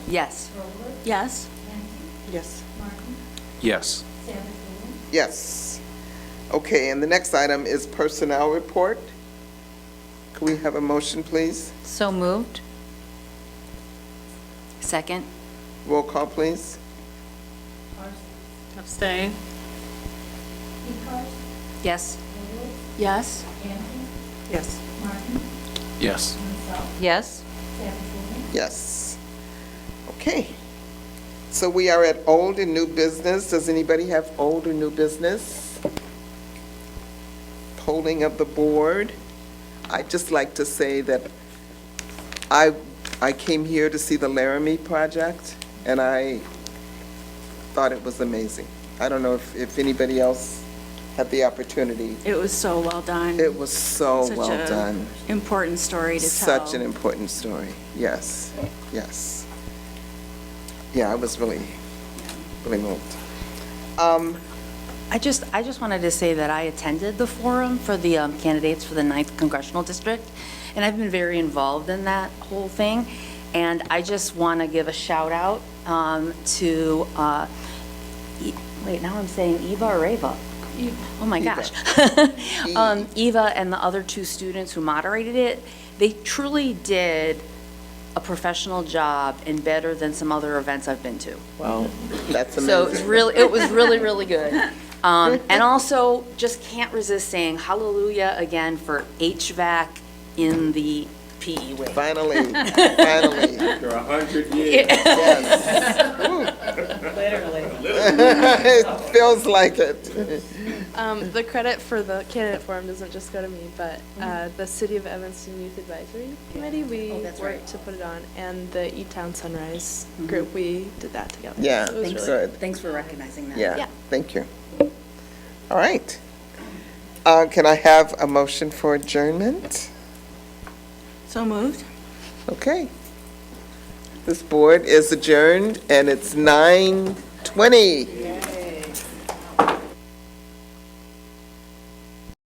Yes. Yes. Yes. Yes. Yes. Okay, and the next item is personnel report. Can we have a motion, please? So moved. Second? Roll call, please. Abstain. Yes. Yes. Yes. Yes. Yes. Yes. Okay. So we are at old and new business. Does anybody have old or new business? Polling of the board. I'd just like to say that I came here to see the Laramie project, and I thought it was amazing. I don't know if anybody else had the opportunity. It was so well done. It was so Such well a done. important story to tell. Such an important story. Yes, yes. Yeah, I was really moved. I just wanted to say that I attended the forum for the candidates for the 9th Congressional District, and I've been very involved in that whole thing. And I just want to give a shout out to, wait, now I'm saying Eva or Ava? Oh my gosh. Eva and the other two students who moderated it. They truly did a professional job and better than some other events I've been to. Well, that's amazing. So it was really, really good. And also, just can't resist saying hallelujah again for HVAC in the PE wing. Finally, finally. After 100 years. Yes. Literally. It feels like it. The credit for the candidate forum doesn't just go to me, but the City of Evanston Youth Advisory Committee, we worked to put it on, and the E-Town Sunrise group, we did that together. Yeah, So it was really good. Thanks for recognizing that. Yeah, thank you. All right. Can I have a motion for adjournment? So moved? Okay. This board is adjourned, and it's 9:20.